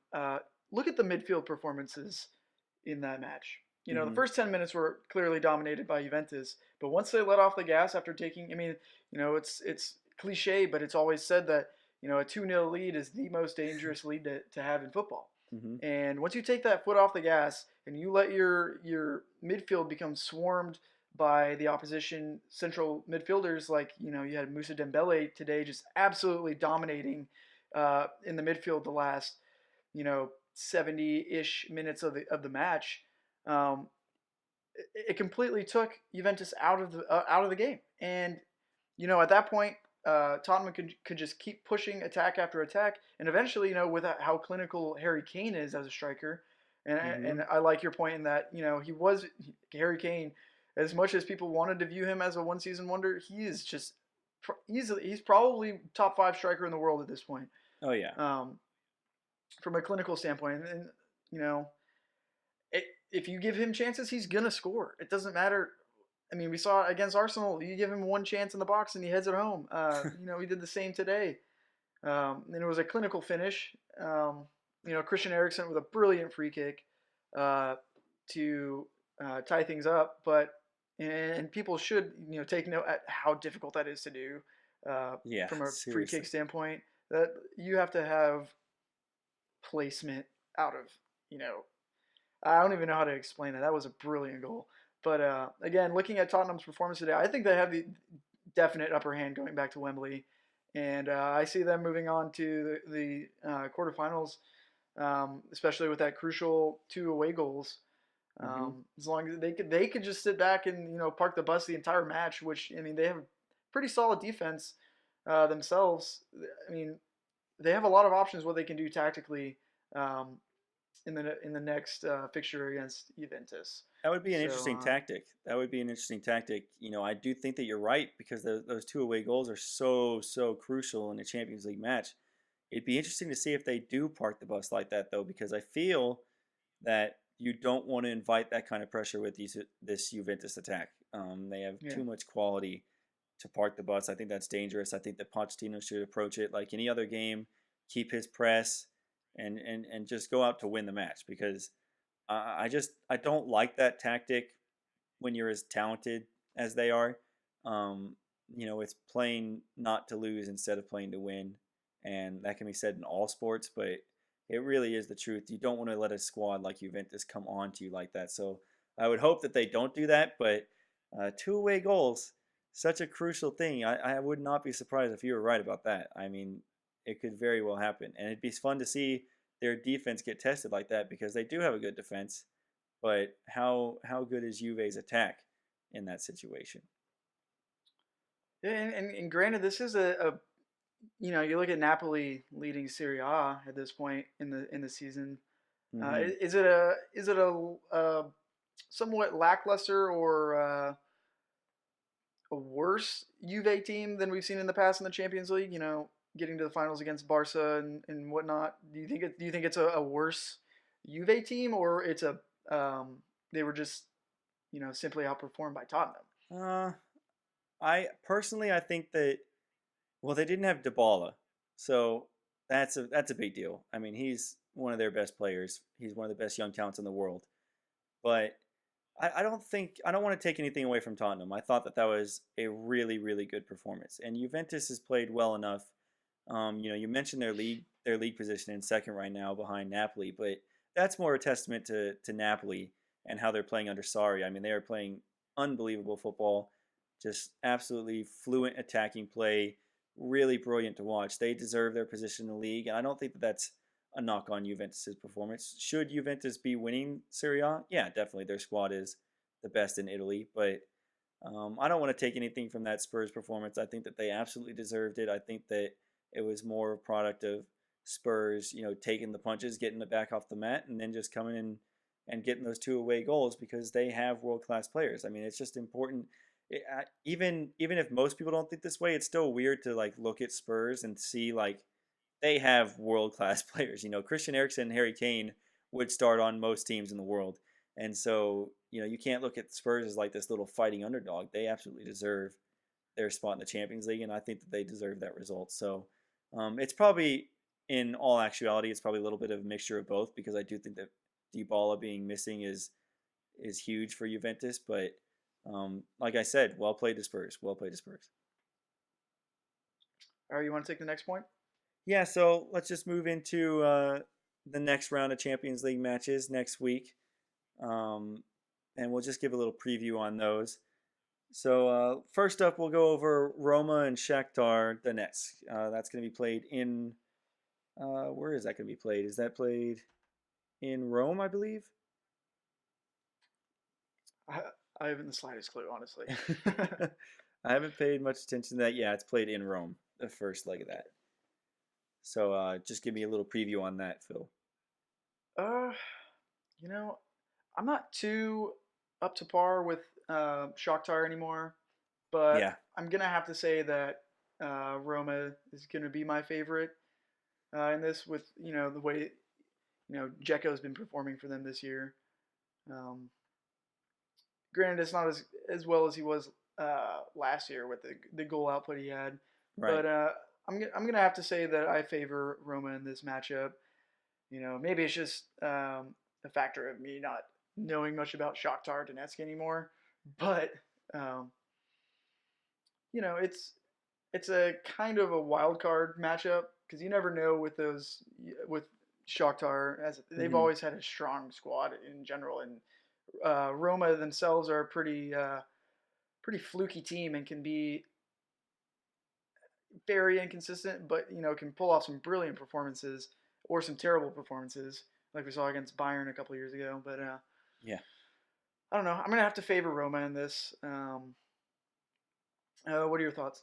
[SPEAKER 2] look at the midfield performances in that match. You know, the
[SPEAKER 1] Hmm.
[SPEAKER 2] first 10 minutes were clearly dominated by Juventus, but once they let off the gas after taking, I mean, you know, it's cliche, but it's always said that, you know, a 2-0 lead is the most dangerous lead to have in football.
[SPEAKER 1] Hmm.
[SPEAKER 2] And once you take that foot off the gas and you let your midfield become swarmed by the opposition central midfielders, like, you know, you had Moussa Dembele today just absolutely dominating in the midfield the last, you know, 70-ish minutes of the match. Um, it completely took Juventus out of the game. And you know, at that point, Tottenham could just keep pushing attack after attack, and eventually, you know, with how clinical Harry Kane is as a striker,
[SPEAKER 1] Hmm.
[SPEAKER 2] and I like your point in that, you know, Harry Kane, as much as people wanted to view him as a one season wonder, he is just he's probably top 5 striker in the world at this point,
[SPEAKER 1] Oh yeah.
[SPEAKER 2] um, from a clinical standpoint, and you know, if you give him chances, he's gonna score. It doesn't matter. I mean, we saw it against Arsenal. You give him one chance in the box and he heads it home. You know, he did the same today. And it was a clinical finish. You know, Christian Eriksen with a brilliant free kick uh, to tie things up. And people should, you know, take note at how difficult that is to do
[SPEAKER 1] Yeah.
[SPEAKER 2] from a free kick
[SPEAKER 1] Seriously.
[SPEAKER 2] standpoint. That you have to have placement out of, you know, I don't even know how to explain that. That was a brilliant goal. But again, looking at Tottenham's performance today, I think they have the definite upper hand going back to Wembley, and I see them moving on to the quarterfinals, especially with that crucial 2 away goals.
[SPEAKER 1] Hmm.
[SPEAKER 2] As long as they could just sit back and, you know, park the bus the entire match, which, I mean, they have pretty solid defense themselves. I mean, they have a lot of options what they can do tactically. Um, in the next fixture against Juventus.
[SPEAKER 1] That would be an
[SPEAKER 2] So
[SPEAKER 1] interesting tactic. That would be an interesting tactic. You know, I do think that you're right because those two away goals are so crucial in a Champions League match. It'd be interesting to see if they do park the bus like that, though, because I feel that you don't want to invite that kind of pressure with this Juventus attack. They have
[SPEAKER 2] yeah,
[SPEAKER 1] too much quality to park the bus. I think that's dangerous. I think that Pochettino should approach it like any other game, keep his press, and just go out to win the match because I don't like that tactic when you're as talented as they are. Um, you know, it's playing not to lose instead of playing to win, and that can be said in all sports, but it really is the truth. You don't want to let a squad like Juventus come on to you like that. So I would hope that they don't do that, but 2 away goals, such a crucial thing. I would not be surprised if you were right about that. I mean, it could very well happen, and it'd be fun to see their defense get tested like that because they do have a good defense. But how good is Juve's attack in that situation?
[SPEAKER 2] yeah, and granted, this is a you know, you look at Napoli leading Serie A at this point in the season.
[SPEAKER 1] Hmm.
[SPEAKER 2] Is it a somewhat lackluster or a worse Juve team than we've seen in the past in the Champions League? You know, getting to the finals against Barca and whatnot. Do you think it's a worse Juve team, or it's a they were just, you know, simply outperformed by Tottenham?
[SPEAKER 1] Uh, I think that well they didn't have Dybala, so that's a big deal. I mean he's one of their best players. He's one of the best young talents in the world. But I don't want to take anything away from Tottenham. I thought that was a really good performance, and Juventus has played well enough. You know, you mentioned their league position in second right now behind Napoli, but that's more a testament to Napoli and how they're playing under Sarri. I mean, they are playing unbelievable football, just absolutely fluent attacking play, really brilliant to watch. They deserve their position in the league, and I don't think that that's a knock on Juventus's performance. Should Juventus be winning Serie A? Yeah, definitely. Their squad is the best in Italy, but I don't want to take anything from that Spurs performance. I think that they absolutely deserved it. I think that it was more a product of Spurs, you know, taking the punches, getting it back off the mat, and then just coming in and getting those 2 away goals because they have world class players. I mean, it's just important. Even if most people don't think this way, it's still weird to like look at Spurs and see like they have world class players. You know, Christian Eriksen and Harry Kane would start on most teams in the world. And so, you know, you can't look at Spurs as like this little fighting underdog. They absolutely deserve their spot in the Champions League, and I think that they deserve that result. So it's probably in all actuality, it's probably a little bit of a mixture of both because I do think that Dybala being missing is huge for Juventus. But like I said, well played to Spurs. Well played to Spurs.
[SPEAKER 2] All right, you want to take the next point?
[SPEAKER 1] Yeah, so let's just move into the next round of Champions League matches next week. And we'll just give a little preview on those. So first up, we'll go over Roma and Shakhtar Donetsk. That's going to be played in. Where is that going to be played? Is that played in Rome, I believe?
[SPEAKER 2] I haven't the slightest clue, honestly.
[SPEAKER 1] I haven't paid much attention to that. Yeah, it's played in Rome, the first leg of that. So just give me a little preview on that, Phil.
[SPEAKER 2] Uh, you know, I'm not too up to par with Shakhtar anymore, but
[SPEAKER 1] Yeah,
[SPEAKER 2] I'm gonna have to say that Roma is gonna be my favorite in this. With the way Dzeko's been performing for them this year. Um, Granted, it's not as well as he was last year with the goal output he had,
[SPEAKER 1] right.
[SPEAKER 2] but I'm gonna have to say that I favor Roma in this matchup. Maybe it's just a factor of me not knowing much about Shakhtar Donetsk anymore, but um, it's a kind of a wild card matchup because you never know with Shakhtar, as they've
[SPEAKER 1] Hmm.
[SPEAKER 2] always had a strong squad in general, and Roma themselves are a pretty fluky team and can be very inconsistent, but can pull off some brilliant performances or some terrible performances, like we saw against Bayern a couple years ago. But
[SPEAKER 1] Yeah.
[SPEAKER 2] I don't know. I'm gonna have to favor Roma in this. What are your thoughts?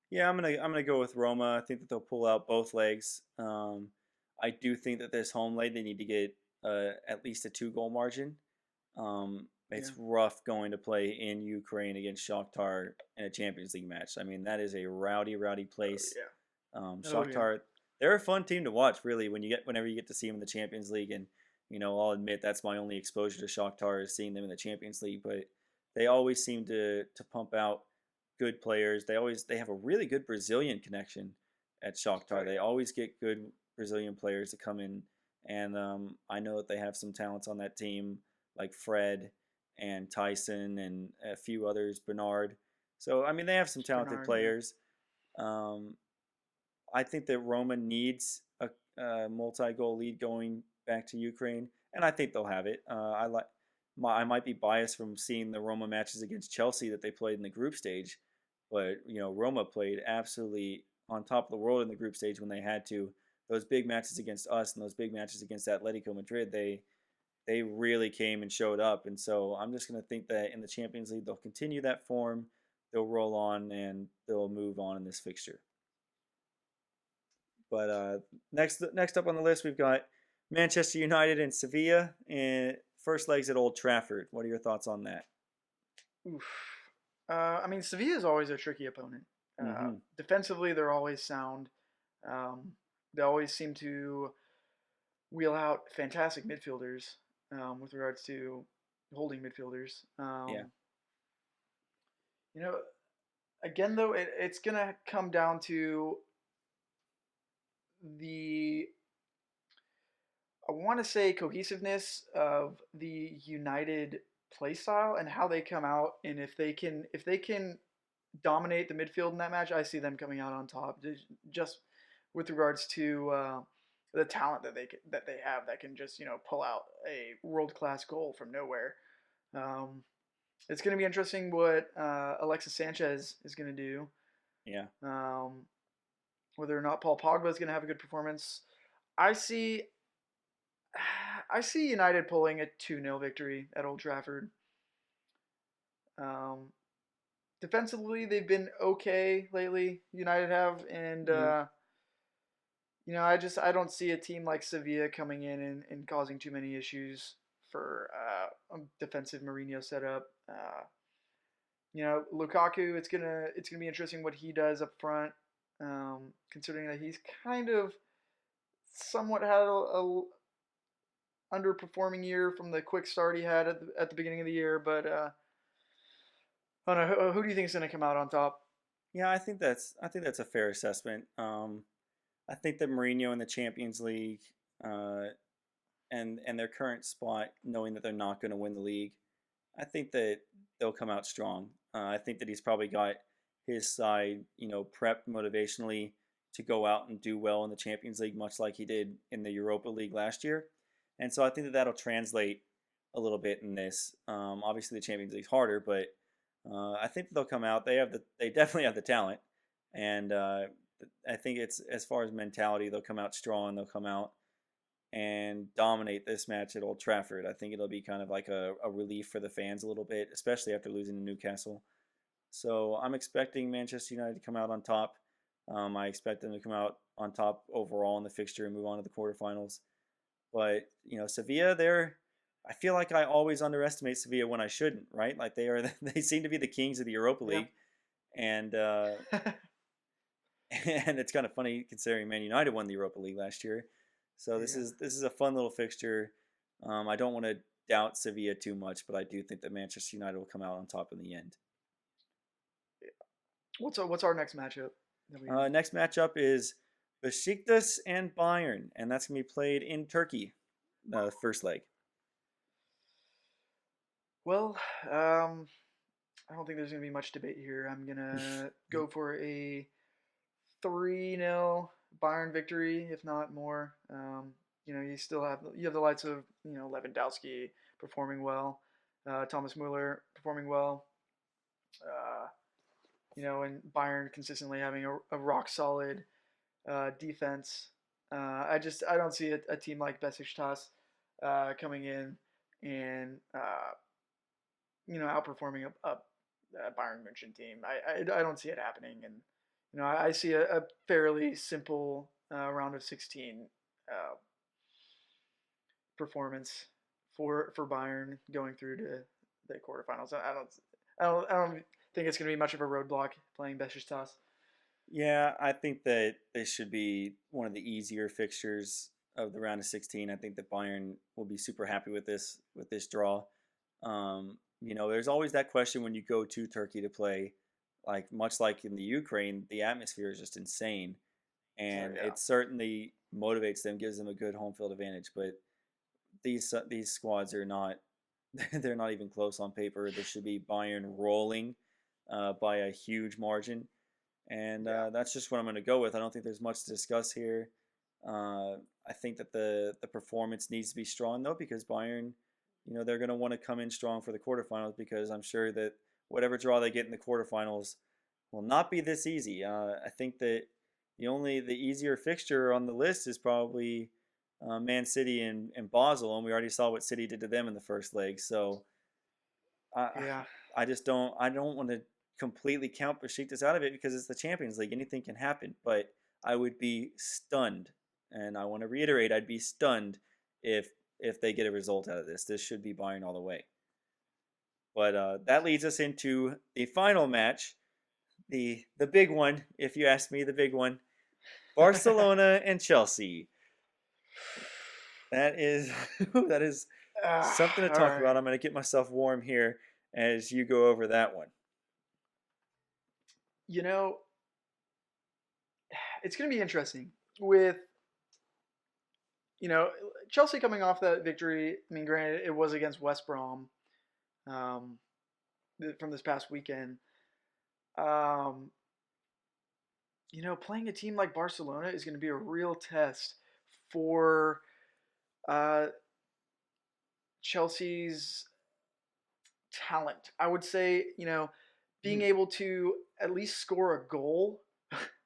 [SPEAKER 1] Yeah, I'm gonna go with Roma. I think that they'll pull out both legs. I do think that this home leg they need to get at least a 2 goal margin.
[SPEAKER 2] Yeah.
[SPEAKER 1] It's rough going to play in Ukraine against Shakhtar in a Champions League match. I mean, that is a rowdy, rowdy
[SPEAKER 2] Oh
[SPEAKER 1] place.
[SPEAKER 2] yeah. Oh yeah.
[SPEAKER 1] Shakhtar, they're a fun team to watch, really. Whenever you get to see them in the Champions League, and I'll admit that's my only exposure to Shakhtar is seeing them in the Champions League. But they always seem to pump out good players. They have a really good Brazilian connection at Shakhtar.
[SPEAKER 2] Right.
[SPEAKER 1] They always get good Brazilian players to come in, and I know that they have some talents on that team like Fred and Tyson and a few others, Bernard. So I mean, they have some talented
[SPEAKER 2] Bernard. Yeah.
[SPEAKER 1] players. Um, I think that Roma needs a multi-goal lead going back to Ukraine, and I think they'll have it. I might be biased from seeing the Roma matches against Chelsea that they played in the group stage, but Roma played absolutely on top of the world in the group stage when they had to. Those big matches against us and those big matches against Atletico Madrid, they really came and showed up. And so I'm just going to think that in the Champions League they'll continue that form, they'll roll on, and they'll move on in this fixture. But next up on the list, we've got Manchester United and Sevilla, and first legs at Old Trafford. What are your thoughts on that?
[SPEAKER 2] Oof. I mean, Sevilla is always a tricky opponent.
[SPEAKER 1] Mm-hmm.
[SPEAKER 2] Defensively, they're always sound. Um, they always seem to wheel out fantastic midfielders with regards to holding midfielders.
[SPEAKER 1] Yeah.
[SPEAKER 2] You know, Again though, it's gonna come down to the I want to say cohesiveness of the United play style and how they come out, and if they can dominate the midfield in that match, I see them coming out on top. Just with regards to the talent that they have that can just pull out a world class goal from nowhere. Um, it's going to be interesting what Alexis Sanchez is going to do.
[SPEAKER 1] Yeah.
[SPEAKER 2] Um, whether or not Paul Pogba is going to have a good performance. I see I see United pulling a 2-0 victory at Old Trafford. Um, Defensively, they've been okay lately. United have, and
[SPEAKER 1] Mm-hmm.
[SPEAKER 2] I don't see a team like Sevilla coming in and causing too many issues for a defensive Mourinho setup. Lukaku, it's gonna be interesting what he does up front, considering that he's kind of somewhat had a underperforming year from the quick start he had at the beginning of the year. But I don't know. Who do you think is going to come out on top?
[SPEAKER 1] Yeah, I think that's a fair assessment. I I think that Mourinho in the Champions League, uh, and their current spot, knowing that they're not going to win the league, I think that they'll come out strong. I think that he's probably got his side, prepped motivationally to go out and do well in the Champions League, much like he did in the Europa League last year. And so I think that that'll translate a little bit in this. Obviously, the Champions League's harder, but I think that they'll come out. They definitely have the talent, and I think it's as far as mentality, they'll come out strong. They'll come out and dominate this match at Old Trafford. I think it'll be kind of like a relief for the fans a little bit, especially after losing to Newcastle. So I'm expecting Manchester United to come out on top. I expect them to come out on top overall in the fixture and move on to the quarterfinals. But Sevilla, I feel like I always underestimate Sevilla when I shouldn't, right? Like they seem to be the kings of the Europa League, and and it's kind of funny considering Man United won the Europa League last year. So this is a fun little fixture. I don't want to doubt Sevilla too much, but I do think that Manchester United will come out on top in the end.
[SPEAKER 2] What's our next matchup?
[SPEAKER 1] Next matchup is Besiktas and Bayern, and that's going to be played in Turkey, the first leg.
[SPEAKER 2] Well, I don't think there's going to be much debate here. I'm going to go for a 3-0 Bayern victory, if not more. You have the likes of Lewandowski performing well, Thomas Muller performing well. And Bayern consistently having a rock solid defense. I don't see a team like Besiktas coming in and outperforming a Bayern München team. I don't see it happening, and I see a fairly simple round of 16 performance for Bayern going through to the quarterfinals. I don't think it's going to be much of a roadblock playing Besiktas.
[SPEAKER 1] Yeah, I think that this should be one of the easier fixtures of the round of 16. I think that Bayern will be super happy with this draw. There's always that question when you go to Turkey to play, much like in the Ukraine, the atmosphere is just insane, and it certainly motivates them, gives them a good home field advantage. But these squads are not, they're not even close on paper. This should be Bayern rolling by a huge margin. And that's just what I'm going to go with. I don't think there's much to discuss here. I think that the performance needs to be strong, though, because Bayern, they're going to want to come in strong for the quarterfinals, because I'm sure that whatever draw they get in the quarterfinals will not be this easy. I think that the easier fixture on the list is probably Man City and Basel, and we already saw what City did to them in the first leg. So I don't want to completely count Besiktas out of it, because it's the Champions League. Anything can happen, but I would be stunned, and I want to reiterate, I'd be stunned if they get a result out of this. This should be Bayern all the way. But that leads us into the final match, the big one, if you ask me, the big one, Barcelona and Chelsea. That is something to talk about. I'm going to get myself warm here as you go over that one.
[SPEAKER 2] It's going to be interesting with, Chelsea coming off that victory. I mean, granted, it was against West Brom from this past weekend. Playing a team like Barcelona is going to be a real test for Chelsea's talent. I would say, being able to at least score a goal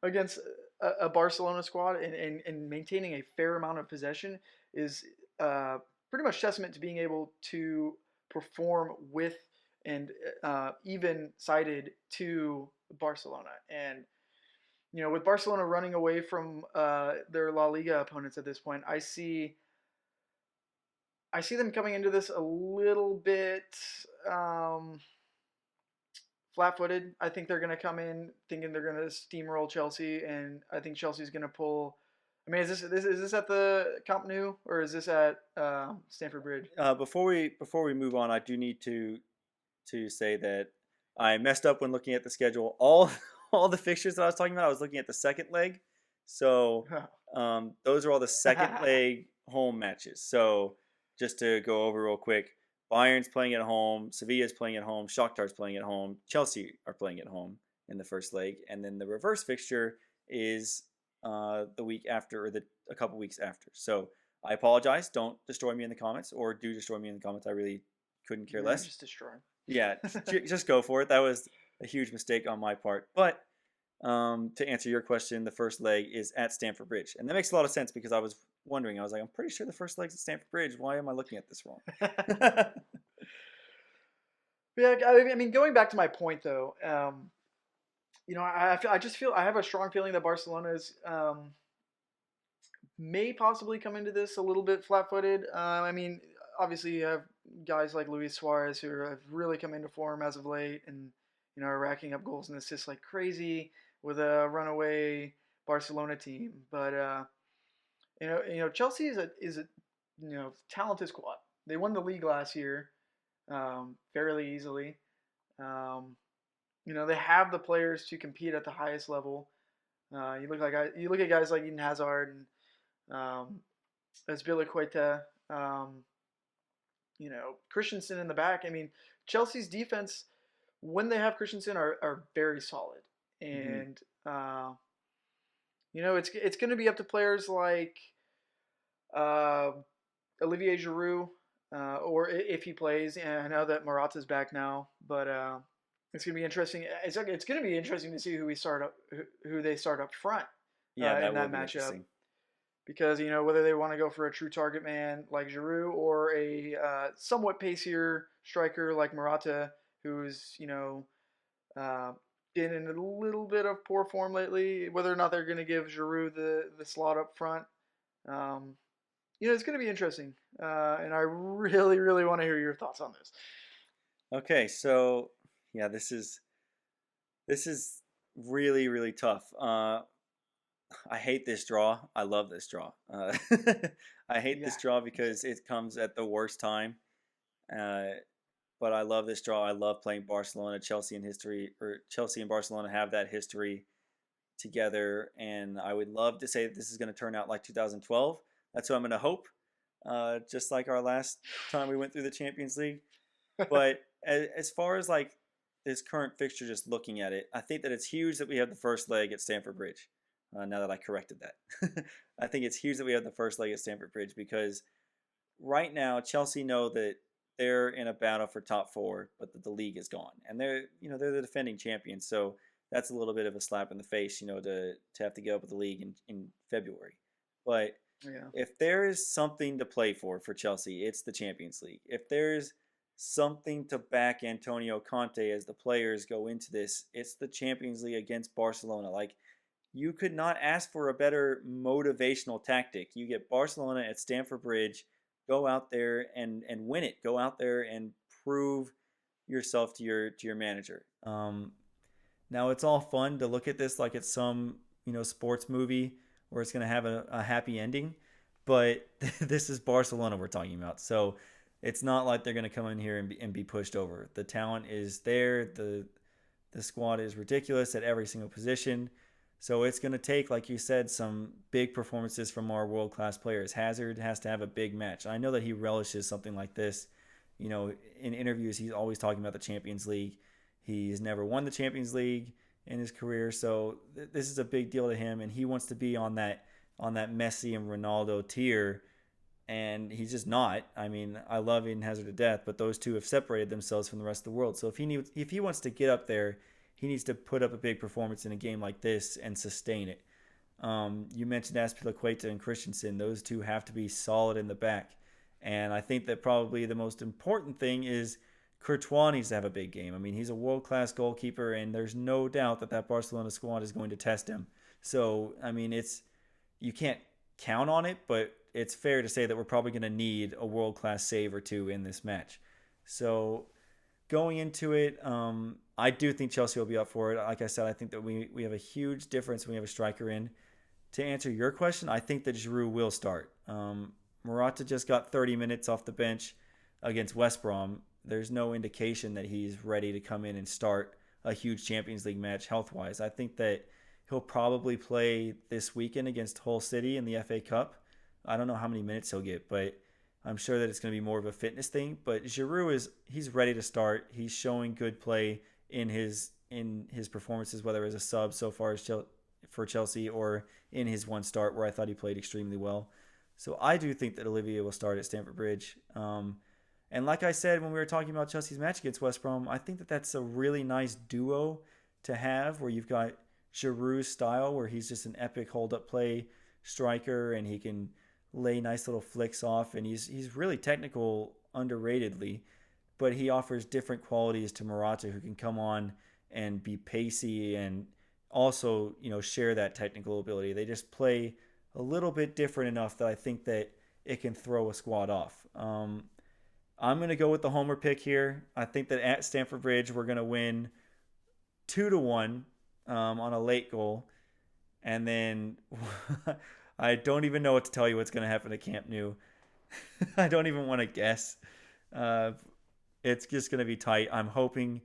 [SPEAKER 2] against a Barcelona squad and maintaining a fair amount of possession is pretty much testament to being able to perform with and even sided to Barcelona. And with Barcelona running away from their La Liga opponents at this point, I see them coming into this a little bit flat-footed. I think they're going to come in thinking they're going to steamroll Chelsea, and I think Chelsea's going to pull. I mean, is this at the Camp Nou, or is this at Stamford Bridge?
[SPEAKER 1] Before we move on, I do need to say that I messed up when looking at the schedule. All the fixtures that I was talking about, I was looking at the second leg, So those are all the second leg home matches. So just to go over real quick, Bayern's playing at home, Sevilla's playing at home, Shakhtar's playing at home, Chelsea are playing at home in the first leg, and then the reverse fixture is the week after, or a couple weeks after. So I apologize. Don't destroy me in the comments, or do destroy me in the comments. I really couldn't care less.
[SPEAKER 2] Just destroy.
[SPEAKER 1] Yeah, just go for it. That was a huge mistake on my part. But to answer your question, the first leg is at Stamford Bridge, and that makes a lot of sense because I was wondering. I was like, I'm pretty sure the first leg's at Stamford Bridge. Why am I looking at this wrong?
[SPEAKER 2] Yeah, I mean, going back to my point though, I just feel I have a strong feeling that Barcelona is may possibly come into this a little bit flat-footed. I mean, obviously you have guys like Luis Suarez who have really come into form as of late, and are racking up goals and assists like crazy with a runaway Barcelona team. But Chelsea is a talented squad. They won the league last year fairly easily. They have the players to compete at the highest level. You look at guys like Eden Hazard and Azpilicueta, Christensen in the back. I mean, Chelsea's defense, when they have Christensen, are very solid, and it's going to be up to players like Olivier Giroud, or if he plays. And I know that Morata's back now, but it's going to be interesting. It's going to be interesting to see who they start up front.
[SPEAKER 1] Yeah,
[SPEAKER 2] in that matchup. Because whether they want to go for a true target man like Giroud or a somewhat pacier striker like Morata, who's been in a little bit of poor form lately. Whether or not they're going to give Giroud the slot up front, it's going to be interesting, and I really, really want to hear your thoughts on this.
[SPEAKER 1] Okay, so yeah, this is really, really tough. I hate this draw. I love this draw. I hate this draw because it comes at the worst time. But I love this draw. I love playing Barcelona. Chelsea and Barcelona have that history together, and I would love to say that this is going to turn out like 2012. That's what I'm going to hope. Just like our last time we went through the Champions League. But as far as like this current fixture, just looking at it, I think that it's huge that we have the first leg at Stamford Bridge. Now that I corrected that. I think it's huge that we have the first leg at Stamford Bridge because right now Chelsea know that they're in a battle for top four, but that the league is gone. And they're the defending champions, so that's a little bit of a slap in the face, to have to give up with the league in February. But if there is something to play for Chelsea, it's the Champions League. If there's something to back Antonio Conte as the players go into this, it's the Champions League against Barcelona. Like, you could not ask for a better motivational tactic. You get Barcelona at Stamford Bridge, go out there and win it. Go out there and prove yourself to your manager. Now it's all fun to look at this like it's some sports movie where it's going to have a happy ending, but this is Barcelona we're talking about. So it's not like they're going to come in here and be pushed over. The talent is there. The squad is ridiculous at every single position. So it's going to take, like you said, some big performances from our world-class players. Hazard has to have a big match. I know that he relishes something like this. In interviews, he's always talking about the Champions League. He's never won the Champions League in his career, so this is a big deal to him, and he wants to be on that Messi and Ronaldo tier, and he's just not. I mean, I love Eden Hazard to death, but those two have separated themselves from the rest of the world. So if he wants to get up there, he needs to put up a big performance in a game like this and sustain it. You mentioned Azpilicueta and Christensen. Those two have to be solid in the back. And I think that probably the most important thing is Courtois needs to have a big game. I mean, he's a world-class goalkeeper, and there's no doubt that Barcelona squad is going to test him. So, I mean, you can't count on it, but it's fair to say that we're probably going to need a world-class save or two in this match. So, going into it, I do think Chelsea will be up for it. Like I said, I think that we have a huge difference when we have a striker in. To answer your question, I think that Giroud will start. Morata just got 30 minutes off the bench against West Brom. There's no indication that he's ready to come in and start a huge Champions League match health-wise. I think that He'll probably play this weekend against Hull City in the FA Cup. I don't know how many minutes he'll get, but I'm sure that it's going to be more of a fitness thing. But Giroud he's ready to start. He's showing good play in his performances, whether as a sub so far as for Chelsea or in his one start where I thought he played extremely well. So I do think that Olivier will start at Stamford Bridge. And like I said when we were talking about Chelsea's match against West Brom, I think that that's a really nice duo to have where you've got Giroud's style where he's just an epic hold-up play striker and he can lay nice little flicks off, and he's really technical underratedly, but he offers different qualities to Morata, who can come on and be pacey and also, share that technical ability. They just play a little bit different enough that I think that it can throw a squad off. I'm going to go with the homer pick here. I think that at Stamford Bridge we're going to win 2-1 on a late goal, and then I don't even know what to tell you what's going to happen at Camp Nou. I don't even want to guess. It's just going to be tight. I'm hoping.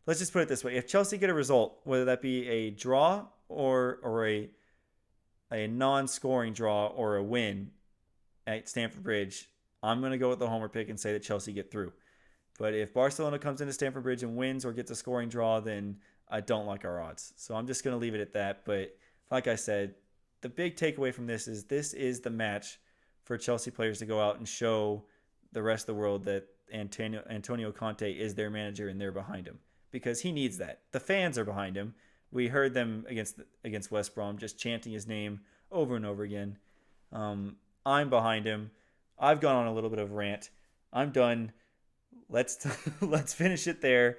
[SPEAKER 1] Let's just put it this way: if Chelsea get a result, whether that be a draw or a non-scoring draw or a win at Stamford Bridge, I'm going to go with the homer pick and say that Chelsea get through. But if Barcelona comes into Stamford Bridge and wins or gets a scoring draw, then I don't like our odds. So I'm just going to leave it at that. But like I said, the big takeaway from this is the match for Chelsea players to go out and show the rest of the world that Antonio Conte is their manager and they're behind him, because he needs that. The fans are behind him. We heard them against West Brom just chanting his name over and over again. I'm behind him. I've gone on a little bit of a rant. I'm done. Let's finish it there.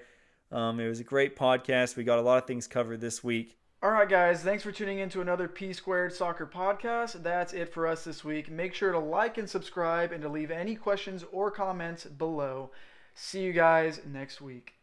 [SPEAKER 1] It was a great podcast. We got a lot of things covered this week.
[SPEAKER 2] All right, guys. Thanks for tuning in to another P Squared Soccer podcast. That's it for us this week. Make sure to like and subscribe and to leave any questions or comments below. See you guys next week.